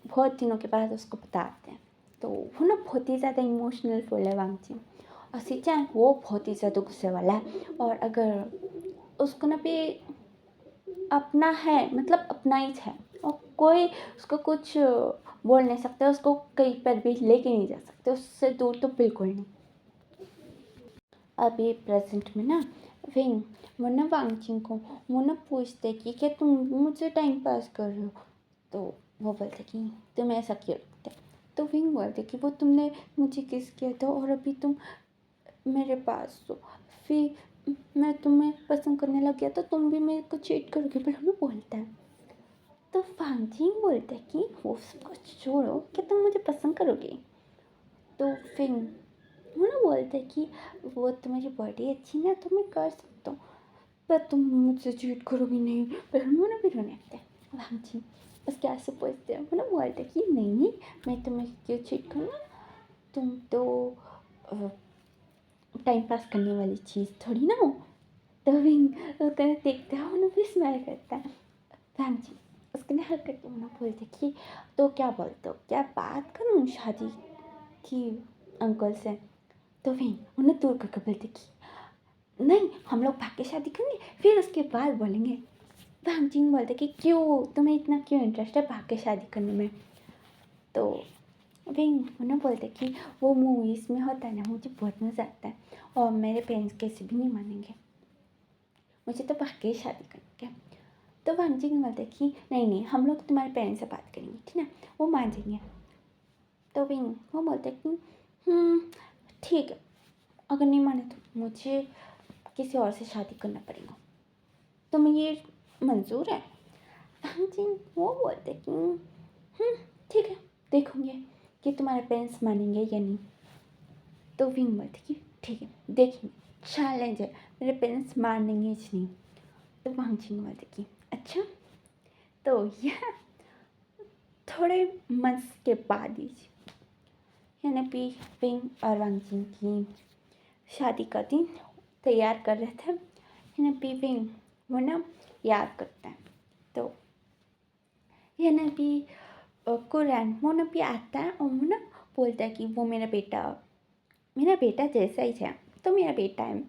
बहुत दिनों के बाद उसको बताते हैं। तो वो ना बहुत ही ज़्यादा इमोशनल फुल है वांगचिन। और सिचैन वो बहुत ही ज़्यादा गुस्से वाला है। और अगर उसको ना भी अपना है, मतलब अपना ही है और कोई उसको कुछ बोल नहीं सकता, उसको कहीं पर भी लेके नहीं जा सकते, उससे दूर तो बिल्कुल नहीं। अभी प्रेजेंट में ना विंग वो ना वांगचिन को वो ना पूछते कि क्या तुम मुझसे टाइम पास कर रहे हो। तो वो बोलते कि तुम्हें ऐसा क्यों लगता है। तो विंग बोलते कि वो तुमने मुझे किस किया था और अभी तुम मेरे पास हो, फिर मैं तुम्हें पसंद करने लग गया तो तुम भी मेरे को चीट करोगे। पर हमें बोलता है तो वांगचिन बोलता है कि वो सब कुछ छोड़ो, क्या तुम मुझे पसंद करोगे। तो फिर वो ना बोलते हैं कि वो तुम्हारी बॉडी अच्छी ना तो मैं कर सकता हूँ, पर तुम मुझसे चीट करोगी नहीं। पर हम ना भी रोने लगते हैं। वांगचिन उसके आंसू पोंछते हैं। वो ना बोलते हैं कि नहीं मैं तुम्हें क्यों चीट करूँगा, तुम तो टाइम पास करने वाली चीज़ थोड़ी ना हो। तो विंग उसको देखता है, उन्हें भी स्माइल करता है। वांगचिन उसके ना हक करके उन्हें बोलते कि तो क्या बोलते हो, क्या बात करूँ शादी की अंकल से। तो वहीं उन्हें दूर करके बोलते कि नहीं हम लोग भाग के शादी करेंगे फिर उसके बाद बोलेंगे। वांगचिन बोलते कि क्यों, तुम्हें इतना क्यों इंटरेस्ट है भाग के शादी करने में। तो वहीं उन्हें बोलते कि वो मूवीज़ में होता है ना, मुझे बहुत मज़ा आता है और मेरे पेरेंट्स कैसे भी नहीं मानेंगे, मुझे तो भाग के ही शादी करनी है। तो वांगचिन बोलते कि नहीं नहीं हम लोग तुम्हारे पेरेंट्स से बात करेंगे, ठीक है, वो मान जाएंगे। तो विंग वो बोलते कि ठीक है, अगर नहीं माने तो मुझे किसी और से शादी करना पड़ेगा, तो मैं ये मंजूर है। वांगचिन वो बोलते कि ठीक है, देखूंगे कि तुम्हारे पेरेंट्स मानेंगे या नहीं। तो विंग बोलते कि ठीक है देखेंगे, चैलेंज है, मेरे पेरेंट्स मानेंगे या नहीं। तो वांगचिन बोलते कि अच्छा। तो यह थोड़े मंथ्स के बाद ही यानी कि विंग और वांगचिन की शादी का दिन तैयार कर रहे थे। यानी कि विंग वो ना याद करता है। तो यानी कि कुरान वो ना भी आता है और वो ना बोलता है कि वो मेरा बेटा जैसा ही है, तो मेरा बेटा है,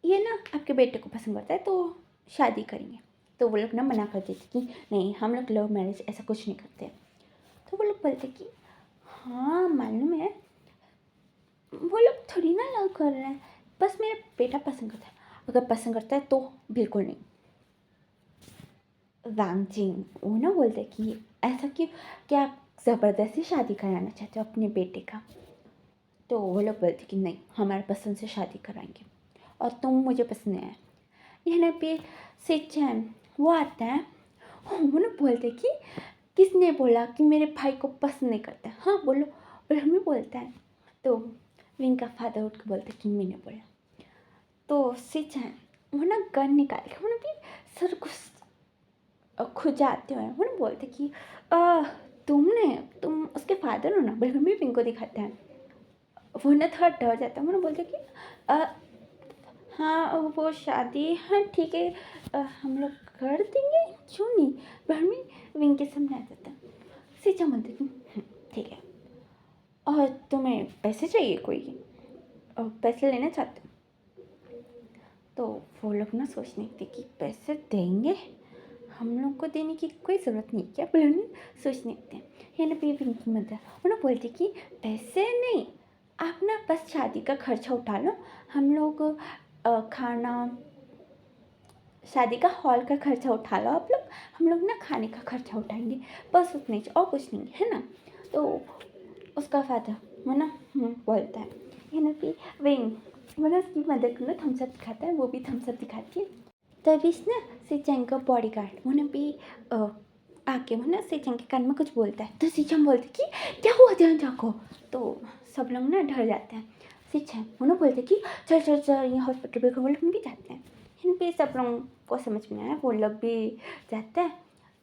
ये ना आपके बेटे को पसंद करता है तो शादी करेंगे। तो वो लोग ना मना कर देते कि नहीं, हम लोग लव मैरिज ऐसा कुछ नहीं करते। तो वो लोग बोलते कि हाँ मालूम है, वो लोग थोड़ी ना लव कर रहे हैं, बस मेरा बेटा पसंद करता है, अगर पसंद करता है तो बिल्कुल नहीं। वांग जिंग वो ना बोलते कि ऐसा क्यों, क्या आप ज़बरदस्ती शादी कराना चाहते हो अपने बेटे का? तो वो लोग बोलते कि नहीं, हमारे पसंद से शादी कराएंगे और तुम मुझे पसंद नहीं है। यहाँ पे सिचन वो आता है, वो ना बोलते कि किसने बोला कि मेरे भाई को पसंद नहीं करता? हाँ बोलो। और हमें बोलता है तो विंग का फादर उठ के बोलते कि मैंने बोला। तो सिचन वो ना गन निकाल के वो ना भी सर को खुजाते हुए वो ना बोलते कि तुम उसके फादर हो ना? बल्कि भी विंग को दिखाते हैं। वो ना थोड़ा डर जाता है, वो ना बोलते कि हाँ वो शादी, हाँ ठीक है, हम लोग कर देंगे, क्यों नहीं? बहमी विंग के सामने आ जाता है। सीचा बोलते कि ठीक है, और तुम्हें पैसे चाहिए कोई, और पैसे लेना चाहते हो? तो वो लोग ना सोचने लगते कि पैसे देंगे, हम लोग को देने की कोई ज़रूरत नहीं क्या? बोले सोचने लगते हैं। ये ना भी विंग की मदर वो ना बोलती कि पैसे नहीं, आप ना बस शादी का खर्चा उठा लो, हम लोग खाना, शादी का हॉल का खर्चा उठा लो आप लोग, हम लोग ना खाने का खर्चा उठाएंगे, बस उतने और कुछ नहीं है ना। तो उसका फादर वो ना बोलता है, ये ना कि विंग वो ना उसकी मदर को ना थम्सअप दिखाता है, वो भी थम्सअप दिखाती है। तभी ना सिचन का बॉडी गार्ड वो ना भी आके वो ना सिचन के कान में कुछ बोलता है। तो सिचन बोलते कि क्या हुआ जंजा को? तो सब लोग ना डर जाते हैं। सिचन वो ना बोलते कि चल चल चल ये हॉस्पिटल पे, वो लोग भी जाते हैं। इन पे सब लोगों को समझ में आया, वो लोग भी जाते हैं।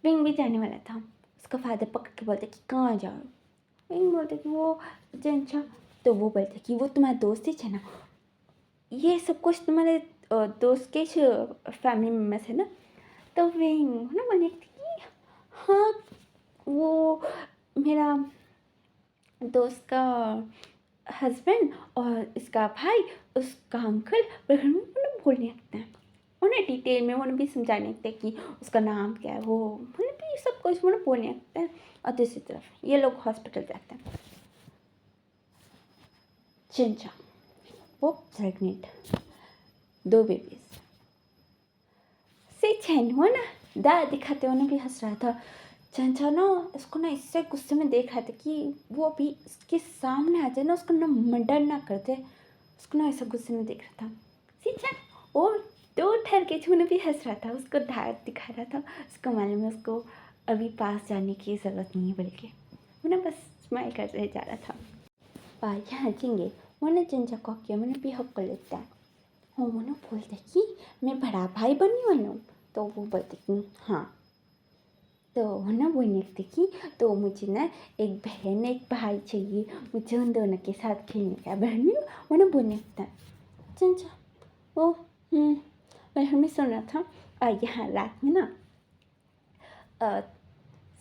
विंग भी जाने वाला था, उसका फादर पकड़ के बोलते कि कहाँ जाओ? विंग बोलते कि वो जंजा। तो वो बोलते कि वो तुम्हारा दोस्त ही है ना, ये सब कुछ तुम्हारे दोस्त के फैमिली मेम्बर्स है ना? तो विंग ना बोले कि हाँ वो मेरा दोस्त का हस्बैंड और इसका भाई, उसका अंकल, उन्हें बोलने लगते हैं, उन्हें डिटेल में उन्हें भी समझाने लगते हैं कि उसका नाम क्या है, वो उन्हें भी सब कुछ उन्हें बोलने लगते हैं। और दूसरी तरफ ये लोग हॉस्पिटल जाते हैं। चिंचा वो प्रेग्नेंट, 2 बेबीज से चैन हुआ ना, दाद दिखाते उन्हें भी हंस रहा था। चंचा ना इसको ना इससे गुस्से में देख रहा था कि वो अभी इसके सामने आ जाए ना, उसको ना मर्डर ना कर दे, उसको ना ऐसा गुस्से में देख रहा था। सीचा और 2 ठहर के छूने भी हंस रहा था, उसको धार दिखा रहा था, उसको मालूम है उसको अभी पास जाने की ज़रूरत नहीं है, बल्कि वो ना बस स्माइल कर रहे जा रहा था। यहाँ चेंगे वो ना चंचा को किया मैंने भी हक कर लेता है। वो ना बोलते कि मैं बड़ा भाई बनने वाला हूँ। तो वो बोलते कि हाँ। तो ना बोलने लगते कि तो मुझे ना एक बहन एक भाई चाहिए, मुझे उन दोनों के साथ खेलने का। बहन भी वो ना बोलने लगता है। अच्छा वो बहन में सुना था यहाँ रात में ना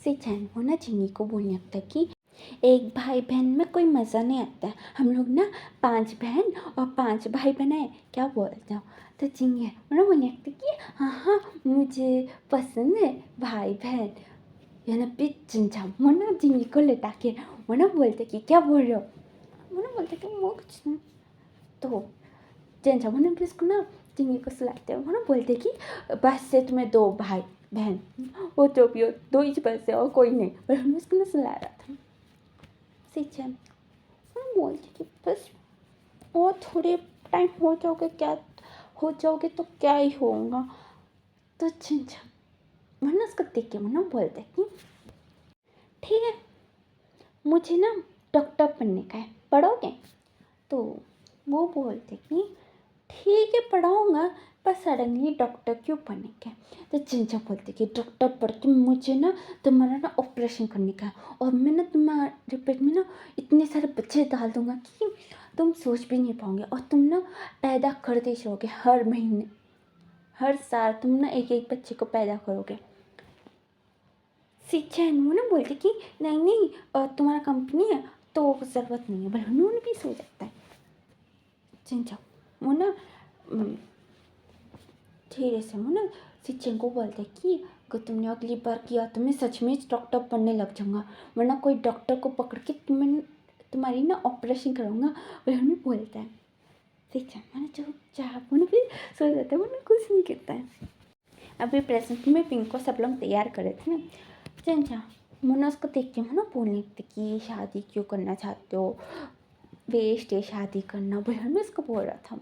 सिचन वो ना चिन्नी को बोलने लगता है कि एक भाई बहन में कोई मज़ा नहीं आता है, हम लोग ना 5 बहन और 5 भाई बनाए, क्या बोलते हो? तो चिंगी वो ना बोलने लगता कि हाँ हाँ मुझे पसंद है भाई बहन। या ना भी चिंचा वो ना चिंगी को लटा के वो ना बोलते कि क्या बोल रहे हो? वो ना बोलते कि वो कुछ नहीं। तो चिंचा वो ना भी उसको ना चिंगी को सुलाते हैं, वो ना बोलते कि बस से तुम्हें 2 भाई बहन, वो जो भी हो 2 ही बस है और कोई नहीं। और हम उसको ना सुला रहा था। सिचन हम बोलते कि बस और थोड़े टाइम हो जाओगे तो क्या ही होगा। तो चिंचा वरना उसको देख के वरना बोलते कि ठीक है मुझे ना डॉक्टर बनने का है, पढ़ोगे? तो वो बोलते कि ठीक है पढ़ाऊँगा, पर सडनली डॉक्टर क्यों बनने का है? तो चिंचा बोलते कि डॉक्टर पढ़ के मुझे ना तुम्हारा ना ऑपरेशन करने का है, और मैं ना तुम्हारे पेट में ना इतने सारे बच्चे डाल दूँगा कि तुम सोच भी नहीं पाओगे, और तुम ना पैदा करते रहोगे हर महीने, हर साल तुम ना एक एक बच्चे को पैदा करोगे। सिचन वो ना बोलते कि नहीं नहीं तुम्हारा कंपनी है तो ज़रूरत नहीं है, पर उन्होंने भी सो जाता है। चिंचा वो ना धीरे से वो ना शिक्षक को बोलते कि अगर तुमने अगली बार किया तो मैं सच में डॉक्टर बनने लग जाऊँगा, वरना कोई डॉक्टर को पकड़ के तुम्हारी ना ऑपरेशन कराऊंगा। और हमें बोलता है शिक्षक मैंने चुपचाप उन्हें फिर सो जाता है, उन्हें कुछ नहीं कहता है। अभी प्रेजेंट में पिंक को सब लोग तैयार कर रहे थे ना, चंचा मुन्ना उसको देखती हूँ ना बोलने लगती कि शादी क्यों करना चाहते हो, वेस्ट है शादी करना, बोला मैं उसको बोल रहा था।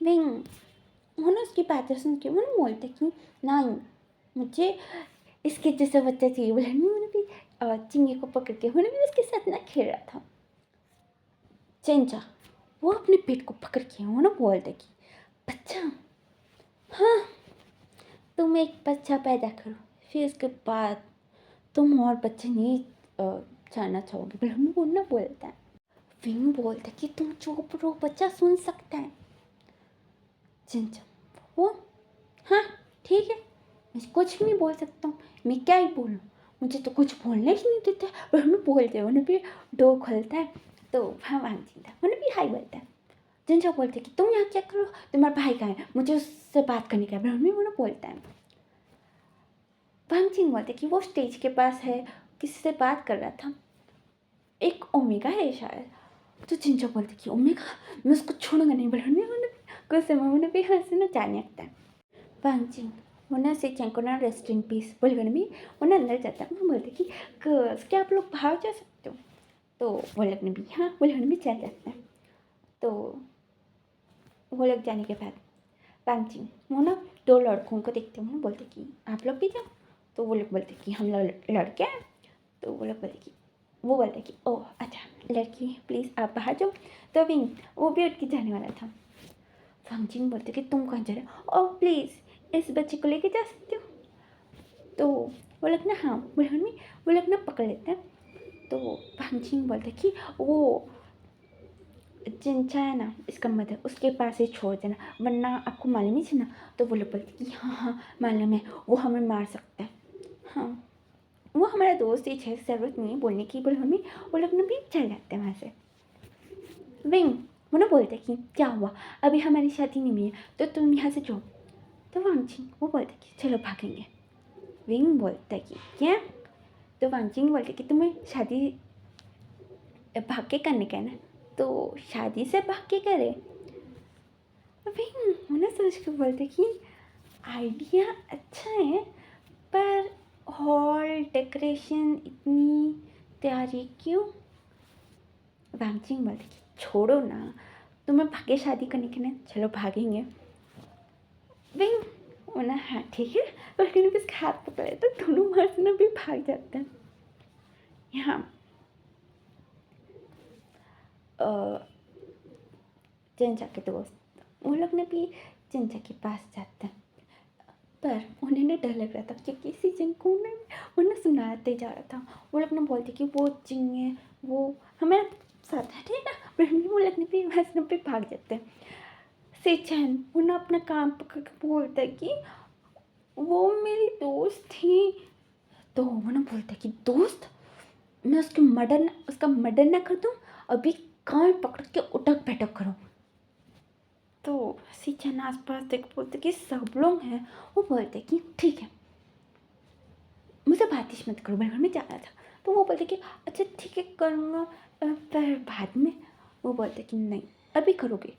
विंग मुन्ना उसकी बातें सुन के मुन्ना बोलते कि नहीं मुझे इसके जैसा बच्चा चाहिए, बोला मैंने भी चिंगी को पकड़ के मैंने भी उसके साथ ना खेल रहा था। चंचा वो अपने पेट को पकड़ के वो ना बोलते कि बच्चा, हाँ तुम एक बच्चा पैदा करो, फिर उसके बाद तुम और बच्चे नहीं जानना चाहोगे, बोला मैं बोलना बोलता है। विंग बोलते कि तुम चुप रहो, बच्चा सुन सकता है। चंचा वो हाँ ठीक है, मैं कुछ नहीं बोल सकता हूँ, मैं क्या ही बोलूँ, मुझे तो कुछ बोलने ही नहीं देते। और हमें बोलते उन्हें भी डोर खोलता है तो हाँ वांग चिंता उन्हें भी हाई बोलता है। चंचा बोलते कि तुम यहाँ क्या करो, तुम्हारा भाई कहाँ है, मुझे उससे बात करनी क्या, ब्रह्मी उन्हें बोलता है। वांग चिंग बोलते कि वो स्टेज के पास है, किसी से बात कर रहा था, एक ओमेगा है शायद। तो चिंचा बोलते कि ओमेगा, मैं उसको छोड़ूंगा नहीं, ब्रह्मी उन्हें गुस्से में उन्हें भी हंसे ना जाने लगता है। वांग चिंग वो ना से को ना रेस्ट इन पीस बोलकर भी वो ना अंदर जाता है। वो बोलते कि गर्ल्स क्या आप लोग बाहर जा सकते हो, तो वो लगने भी हाँ वो लगने भी चल जाता है। तो वो लग जाने के बाद वांगचिंग वो ना दो लड़कों को देखते हुए बोलते कि आप लोग भी जाओ, तो वो लोग बोलते कि हम लड़के हैं, तो वो लोग बोलते कि वो बोलते कि ओह अच्छा लड़की प्लीज़ आप बाहर जाओ। तो विंग वो भी उठ के जाने वाला था। वांगचिंग बोलते कि तुम कहाँ जा रहे हो, ओह प्लीज़ इस बच्चे को लेके जा सकते हो। तो वो लोग ना हाँ वो लोग ना पकड़ लेते हैं। तो वांगचिंग बोलते कि वो चिंचा है ना इसका मदर उसके पास ही छोड़ देना, वरना आपको मालूम ही थी ना। तो वो लोग बोलते कि हाँ हाँ मालूम है, वो हमें मार सकता है, हाँ वो हमारा दोस्त ही है, ज़रूरत नहीं है बोलने की, बोल हमें वो लोग ना भी चल जाते हैं वहाँ से। विंग वो ना बोलते कि क्या हुआ, अभी हमारी शादी नहीं हुई है तो तुम यहाँ से जाओ। तो वांगचिंग वो बोलते कि चलो भागेंगे। विंग बोलता कि क्या, तो वांगचिंग बोलते कि तुम्हें शादी भाग के करने का है ना, तो शादी से भाग के करे। विंग उन्हें सोच के बोलते कि आइडिया अच्छा है, पर हॉल डेकोरेशन इतनी तैयारी क्यों। वांगचिंग बोलते कि छोड़ो ना, तुम्हें भागे शादी करने के ना, चलो भागेंगे। विंग उन्हें हाँ ठीक है, लेकिन उसका हाथ पकड़े तो दोनों वहाँ से ना भी भाग जाते हैं। यहाँ चंचा के दोस्त वो लोग ने भी चंचा के पास जाते हैं, पर उन्हें ना डर लग रहा था क्योंकि सीजन को उन्हें सुनाते जा रहा था। वो लोग ने बोलते कि वो चिंग है, वो हमारे साथ है ठीक है ना, पर वो लोग ने भी वैसे पे भाग जाते हैं। सेचन उन्हें अपना काम पकड़ के बोलता है कि वो मेरी दोस्त थी। तो वो ना बोलता है कि दोस्त, मैं उसका मर्डर ना कर दूँ, अभी कान पकड़ के उठक बैठक करो। तो सीचन आस पास देख बोलते कि सब लोग हैं, वो बोलते कि ठीक है मुझे बातिश मत करो, मेरे घर में जाना था। तो वो बोलते कि अच्छा ठीक है करूँगा, पर बाद में। वो बोलते कि नहीं अभी करोगे,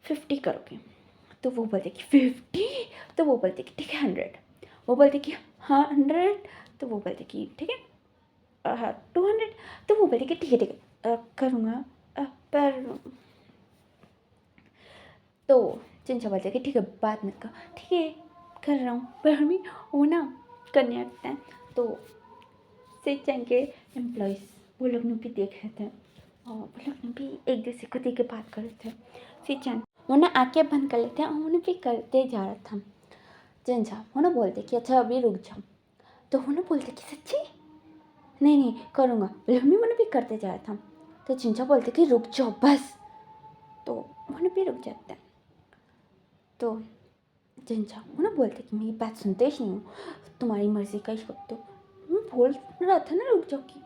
50 करोगे। तो वो बोलते कि 50, तो वो बोलते कि ठीक है 100। वो बोलते कि हाँ 100, तो वो बोलते कि ठीक है हाँ 200। तो वो बोलते कि ठीक है करूँगा, पर तो चिंचा बोलते कि ठीक है बात मत करो, ठीक है कर रहा हूँ, पर हमें वो ना करने लगता है। तो सिचन के एम्प्लॉयज़ वो लोग ने भी देख रहे थे और वो लोग ने भी एक दूसरे को देख के बात कर रहे थे। सिचन वो ना आँखें बंद कर लेते हैं और उन्हें भी करते जा रहा था। चिंचा वो ना बोलते कि अच्छा अभी रुक जाओ। तो वो ना बोलते कि सच्ची नहीं नहीं करूँगा, बोले हमें भी करते जा रहा था। तो चिंचा बोलते कि रुक जाओ बस, तो उन्हें भी रुक जाता है। तो चिंचा वो ना बोलते कि मेरी बात सुनते ही नहीं हूँ, तुम्हारी मर्जी का ही वक्त। तो मैं बोल रहा था ना रुक जाओ की,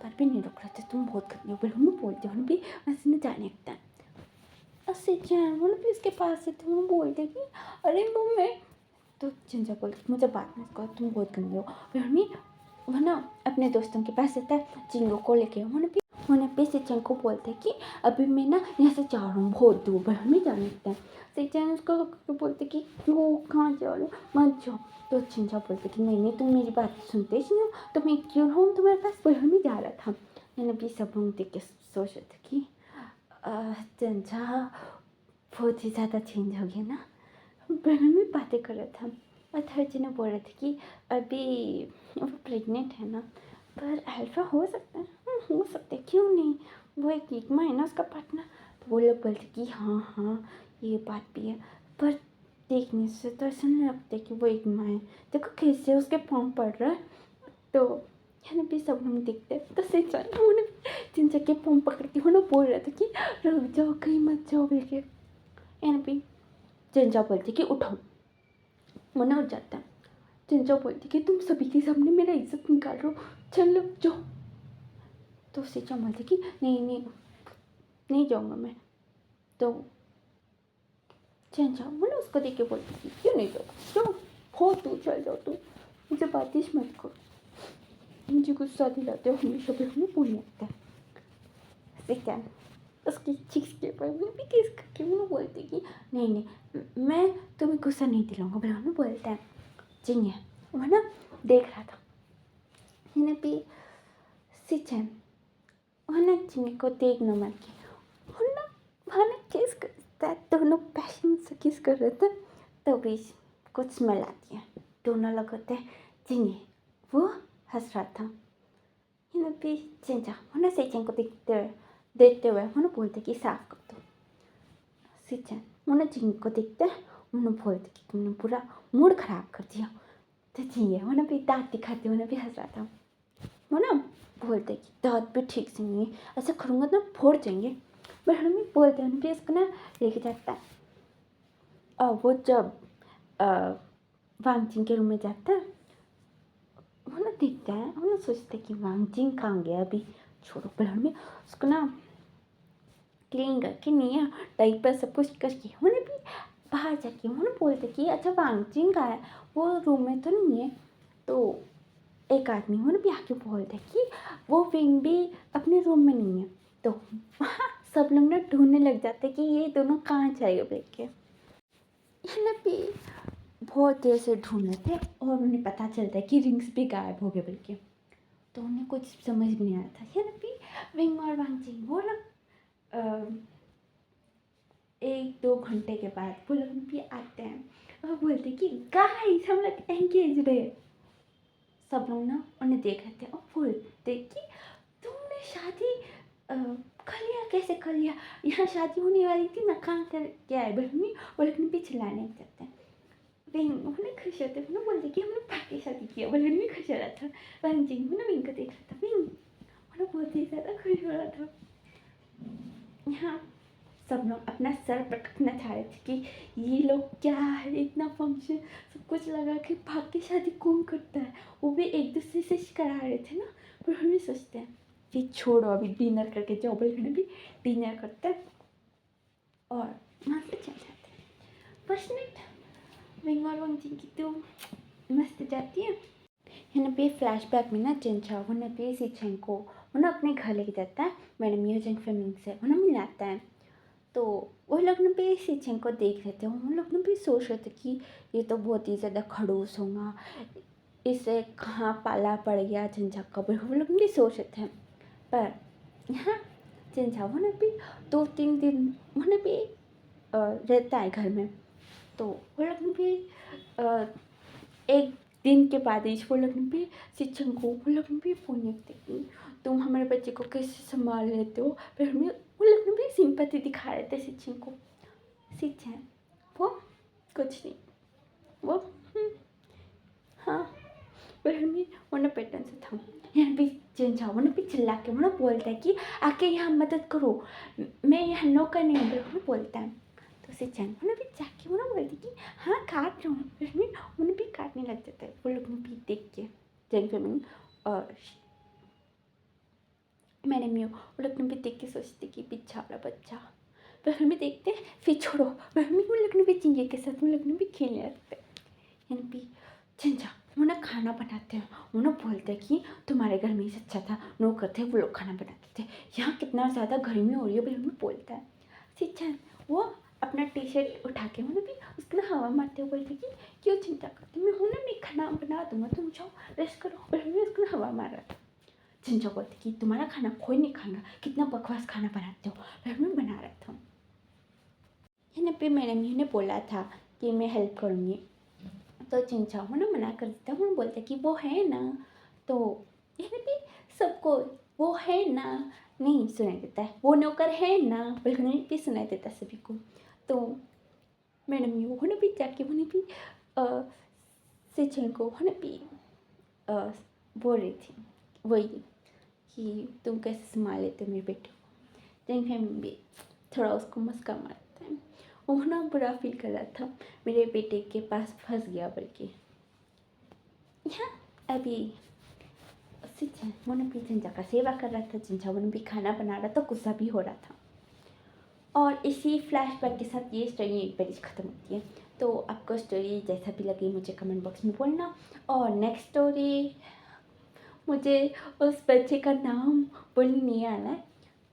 पर भी नहीं रुक रहे थे, तुम बहुत गंदे हो, बोले मैं बोलती हूँ भी वैसे नहीं जाने लगता है। उससे चैन वो ना भी उसके पास से थे, वो बोलते कि अरे वो मैं, तो जिंजा बोलती मुझे बात मत करो, तुम बहुत गंदे हो। फिर हमें वो ना अपने दोस्तों के पास जाता है, जिंगो को लेके होने पे सिचन को बोलते हैं कि अभी मैं ना यहाँ से जा रहा हूँ बहुत दूर, पर हमें जाने लगता है। सिचन उसको बोलते कि क्यों, कहाँ जा रहे हो, मत जाओ। तो चिंचा बोलते कि नहीं तुम मेरी बात सुनते ही नहीं हो, तो मैं क्यों रहूँ तुम्हारे पास, पर हमें जा रहा था। मैंने भी सब लोग देख के सोच रहे थे कि चिंचा बहुत ही ज़्यादा चेंज हो गया ना। बहन में बातें कर रहा था और थर्जी ने बोल रहे थे कि अभी वो प्रेग्नेंट है ना, पर अल्फा हो सकता है। हो सकता है, क्यों नहीं, वो एक निगमा है ना उसका पार्टनर। तो वो लोग बोलते कि हाँ हाँ ये बात भी है, पर देखने से तो ऐसा नहीं लगता कि वो एक माँ है, देखो कैसे उसके पाँव पड़ रहा है। तो है भी सब लोग देखते तो सिंचा चिंचा के पाँव पकड़ के ना बोल रहा था कि रुक जाओ कहीं मत जाओ बोल के। एन भी चिंचा बोलती कि उठो, मना उठ जाता है। चिंचा बोलती कि तुम सभी के सामने मेरा इज्जत निकाल रहे हो, चलो जाओ। तो सिंचा बोलती कि नहीं नहीं नहीं जाऊँगा मैं। तो चिंचा मैंने उसको देख के बोलती कि क्यों नहीं जाओ, जाओ हो तू, चल जाओ तू, मुझे बातिश मत करो, मुझे गुस्सा दिलाते हो हमेशा, भी हमें बोलने आता है। सिंचा उसकी चीज के ऊपर मैं भी किस करके वो बोलती कि नहीं नहीं मैं तुम्हें गुस्सा नहीं दिलाऊंगा, पर हमें बोलता है जिंगे वो ना देख रहा था मैंने भी सिचन वहाँ जिंगे को देख न मर के वहाँ किस करता है, दोनों पैशन से किस कर रहे थे। तभी कुछ स्मेल आती है, दोनों लोग होते हैं जिंगे, वो हंस रहा था। मैंने भी चिंचा वहाँ सिचन को देखते हुए उन्होंने बोलते कि साफ कर दो। सिचन उन्होंने जिंगे को देखते उन्होंने बोलते कि तुमने पूरा मूड खराब कर दिया। तो जिंगे उन्हें भी दांत दिखाते उन्हें भी हंस रहा था। वो ना बोलते कि दांत भी ठीक से नहीं है, ऐसा करूँगा तो फोड़ जाएंगे। पर हमें बोलते हैं भी इसको ना लेके जाता है। और वो जब वांगजिंग के रूम में जाता है वो ना देखता है, वो ना सोचते कि वांगजिंग कहाँ गया, अभी छोड़ो। पर हमें उसको ना क्लीन करके नहीं है डाइपर सब कुछ करके उन्हें भी बाहर जाके उन्होंने बोलते कि अच्छा वांगजिंग का है, वो रूम में तो नहीं है। तो एक आदमी उन्होंने भी आके बोलते कि वो विंग भी अपने रूम में नहीं है। तो वहाँ सब लोग ना ढूंढने लग जाते कि ये दोनों कहाँ जाएगा बोल के। है ना भी बहुत देर से ढूंढ रहे थे और उन्हें पता चलता है कि रिंग्स भी गायब हो गए बोल के। तो उन्हें कुछ समझ भी नहीं आया था। है ना भी विंग और वांगजिंग वो लोग 1-2 घंटे के बाद वो लोग भी आते हैं और बोलते कि गाइस हम लोग एंगेज रहे। सब लोग ना उन्हें देख रहे थे और बोलते कि तुमने शादी कर लिया, कैसे कर लिया, यहाँ शादी होने वाली थी ना, कहाँ कर क्या है बहनी। वो लोग भी चिल्लाने लग जाते हैं। विंग उन्हें खुश होते हैं, उन्हें बोलते कि हमने पार्टी शादी किया। वो लोग भी खुश हो रहा था। वांगजिंग उन्हें विंग को देख रहा था, विंग उन्हें बहुत ही ज़्यादा खुश हो रहा था। यहाँ सब लोग अपना सर पटकना चाह रहे थे कि ये लोग क्या है, इतना फंक्शन सब कुछ लगा के भाग के शादी कौन करता है, वो भी एक दूसरे से करा रहे थे ना। पर हम भी सोचते हैं कि छोड़ो अभी डिनर करके जाओ, बोल भी डिनर करते हैं और वहाँ से चल जाते हैं। फर्स्ट नाइट विंग और वांगजिंग की तो मस्त जाती है ना भी। फ्लैशबैक में ना चिंचा वो ना भी सिचेंग को वो ना अपने घर लेके जाता है, मैडम यूजिंग फिल्मिंग से वो ना मिलाता है। तो वो लोग ने भी सिचेंग को देख रहे थे, उन लोग ने भी सोच रहे थे कि ये तो बहुत ही ज़्यादा खड़ूस होगा, इसे कहाँ पाला पड़ गया चिंचा का, वो लोग भी सोच रहे थे। पर यहाँ चिंचा वो ने भी 2-3 दिन उन्हें भी रहता है घर में। तो वो लोग भी एक दिन के बाद वो लोग भी सिचेंग को वो लोग भी फ़ोन करते कि तुम हमारे बच्चे को कैसे संभाल लेते हो। फिर हमें वो लोग भी सिंपैथी दिखा रहे थे सिचेंग को। सिचेंग वो कुछ नहीं, वो हाँ पर हमें उन्हें पैटर्न से था। यहाँ भी चिंचा उन्हें भी चिल्ला के उन्हें बोलता है कि आके यहाँ मदद करो, मैं यहाँ नौकर नहीं हूँ, उन्हें बोलता है। तो सिचेंग उन्हें भी जाके उन्हें बोलती कि हाँ काट रहा हूँ, फिर हमें उन्हें भी काटने लग जाता है। वो लोग भी देख के जैन फेमिंग और मैंने म्यू वो लोग भी देख के सोचते कि बेचारा बच्चा। पर हम भी देखते हैं, फिर छोड़ो, हम लोग ने भी चिंजे के साथ हम लोग ने भी खेलने लगते हैं। यानी भी चिंजा वो ना खाना बनाते हैं, वो ना बोलते हैं कि तुम्हारे घर में ही अच्छा था, नो करते वो लोग खाना बनाते थे, यहाँ कितना ज़्यादा गर्मी हो रही है, बिल्कुल बोलता है। सिंचन वो अपना टी शर्ट उठा के मतलब भी उसको ना हवा मारते हुए बोलते कि क्यों चिंता करते, मैं हूँ ना, मैं खाना बना दूंगा, तुम जाओ रेस्ट करो, और मैं उसको हवा मार रहा था। चिंचा बोलती कि तुम्हारा खाना कोई नहीं खाएगा, कितना बकवास खाना बनाते हो, पर मैं बना रहा था। यहाँ पे मैडम ने बोला था कि मैं हेल्प करूँगी, तो चिंचा वो ना मना कर देता, वो बोलता कि वो है ना, तो यहाँ पे सबको वो है ना नहीं सुनाई देता है, वो नौकर है ना बिल्कुल भी सुनाई देता सभी को। तो मैडम ये वो ना भी जाके वो भी सिंचन को वो भी बोल रही थी वही कि तुम कैसे संभाल लेते हो मेरे बेटे को। लेकिन भी थोड़ा उसको मस्का मारता है, वो ना बुरा फील कर रहा था, मेरे बेटे के पास फंस गया बल्कि। यहाँ अभी सिंचन वो भी चिंचा का सेवा कर रहा था, चिंचा वो भी खाना बना रहा था, गुस्सा भी हो रहा था। और इसी फ्लैशबैक के साथ ये स्टोरी एक बार ख़त्म होती है। तो आपको स्टोरी जैसा भी लगी मुझे कमेंट बॉक्स में बोलना। और नेक्स्ट स्टोरी मुझे उस बच्चे का नाम बोलने नहीं आ रहा है,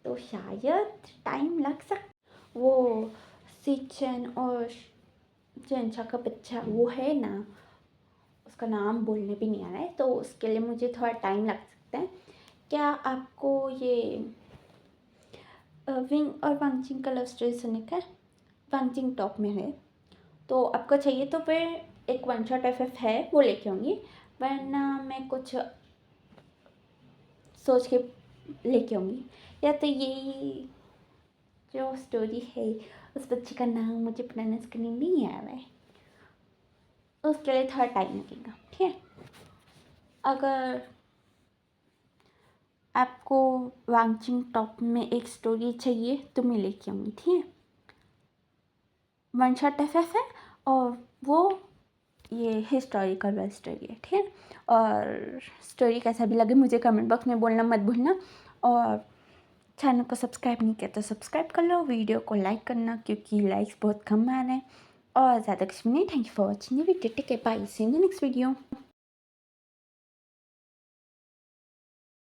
तो शायद टाइम लग सकता। वो सिंचन और चिंचा का बच्चा वो है ना, उसका नाम बोलने भी नहीं आ रहा है, तो उसके लिए मुझे थोड़ा टाइम लग सकता है। क्या आपको ये विंग और वांगजिंग का लव स्टोरी सुनने का? वांगजिंग टॉप में है, तो आपको चाहिए तो फिर एक वन शॉट एफ है वो लेके आऊँगी, वरना मैं कुछ सोच के लेके आऊँगी। या तो यही जो स्टोरी है उस बच्चे का नाम मुझे प्रोनाउंस करने नहीं आ रहा है, उसके लिए थोड़ा टाइम लगेगा, ठीक है। अगर आपको वांगजिंग टॉप में एक स्टोरी चाहिए तो मैं लेके आऊँगी, ठीक है। वन शॉट एफ है और वो ये हिस्टोरिकल लव स्टोरी है, ठीक है। और स्टोरी कैसा भी लगे मुझे कमेंट बॉक्स में बोलना मत भूलना। और चैनल को सब्सक्राइब नहीं किया तो सब्सक्राइब कर लो, वीडियो को लाइक करना क्योंकि लाइक्स बहुत कम आ रहे हैं। और ज़्यादा कुछ भी नहीं। Thank you for watching the video, take care, bye, see you in the next video.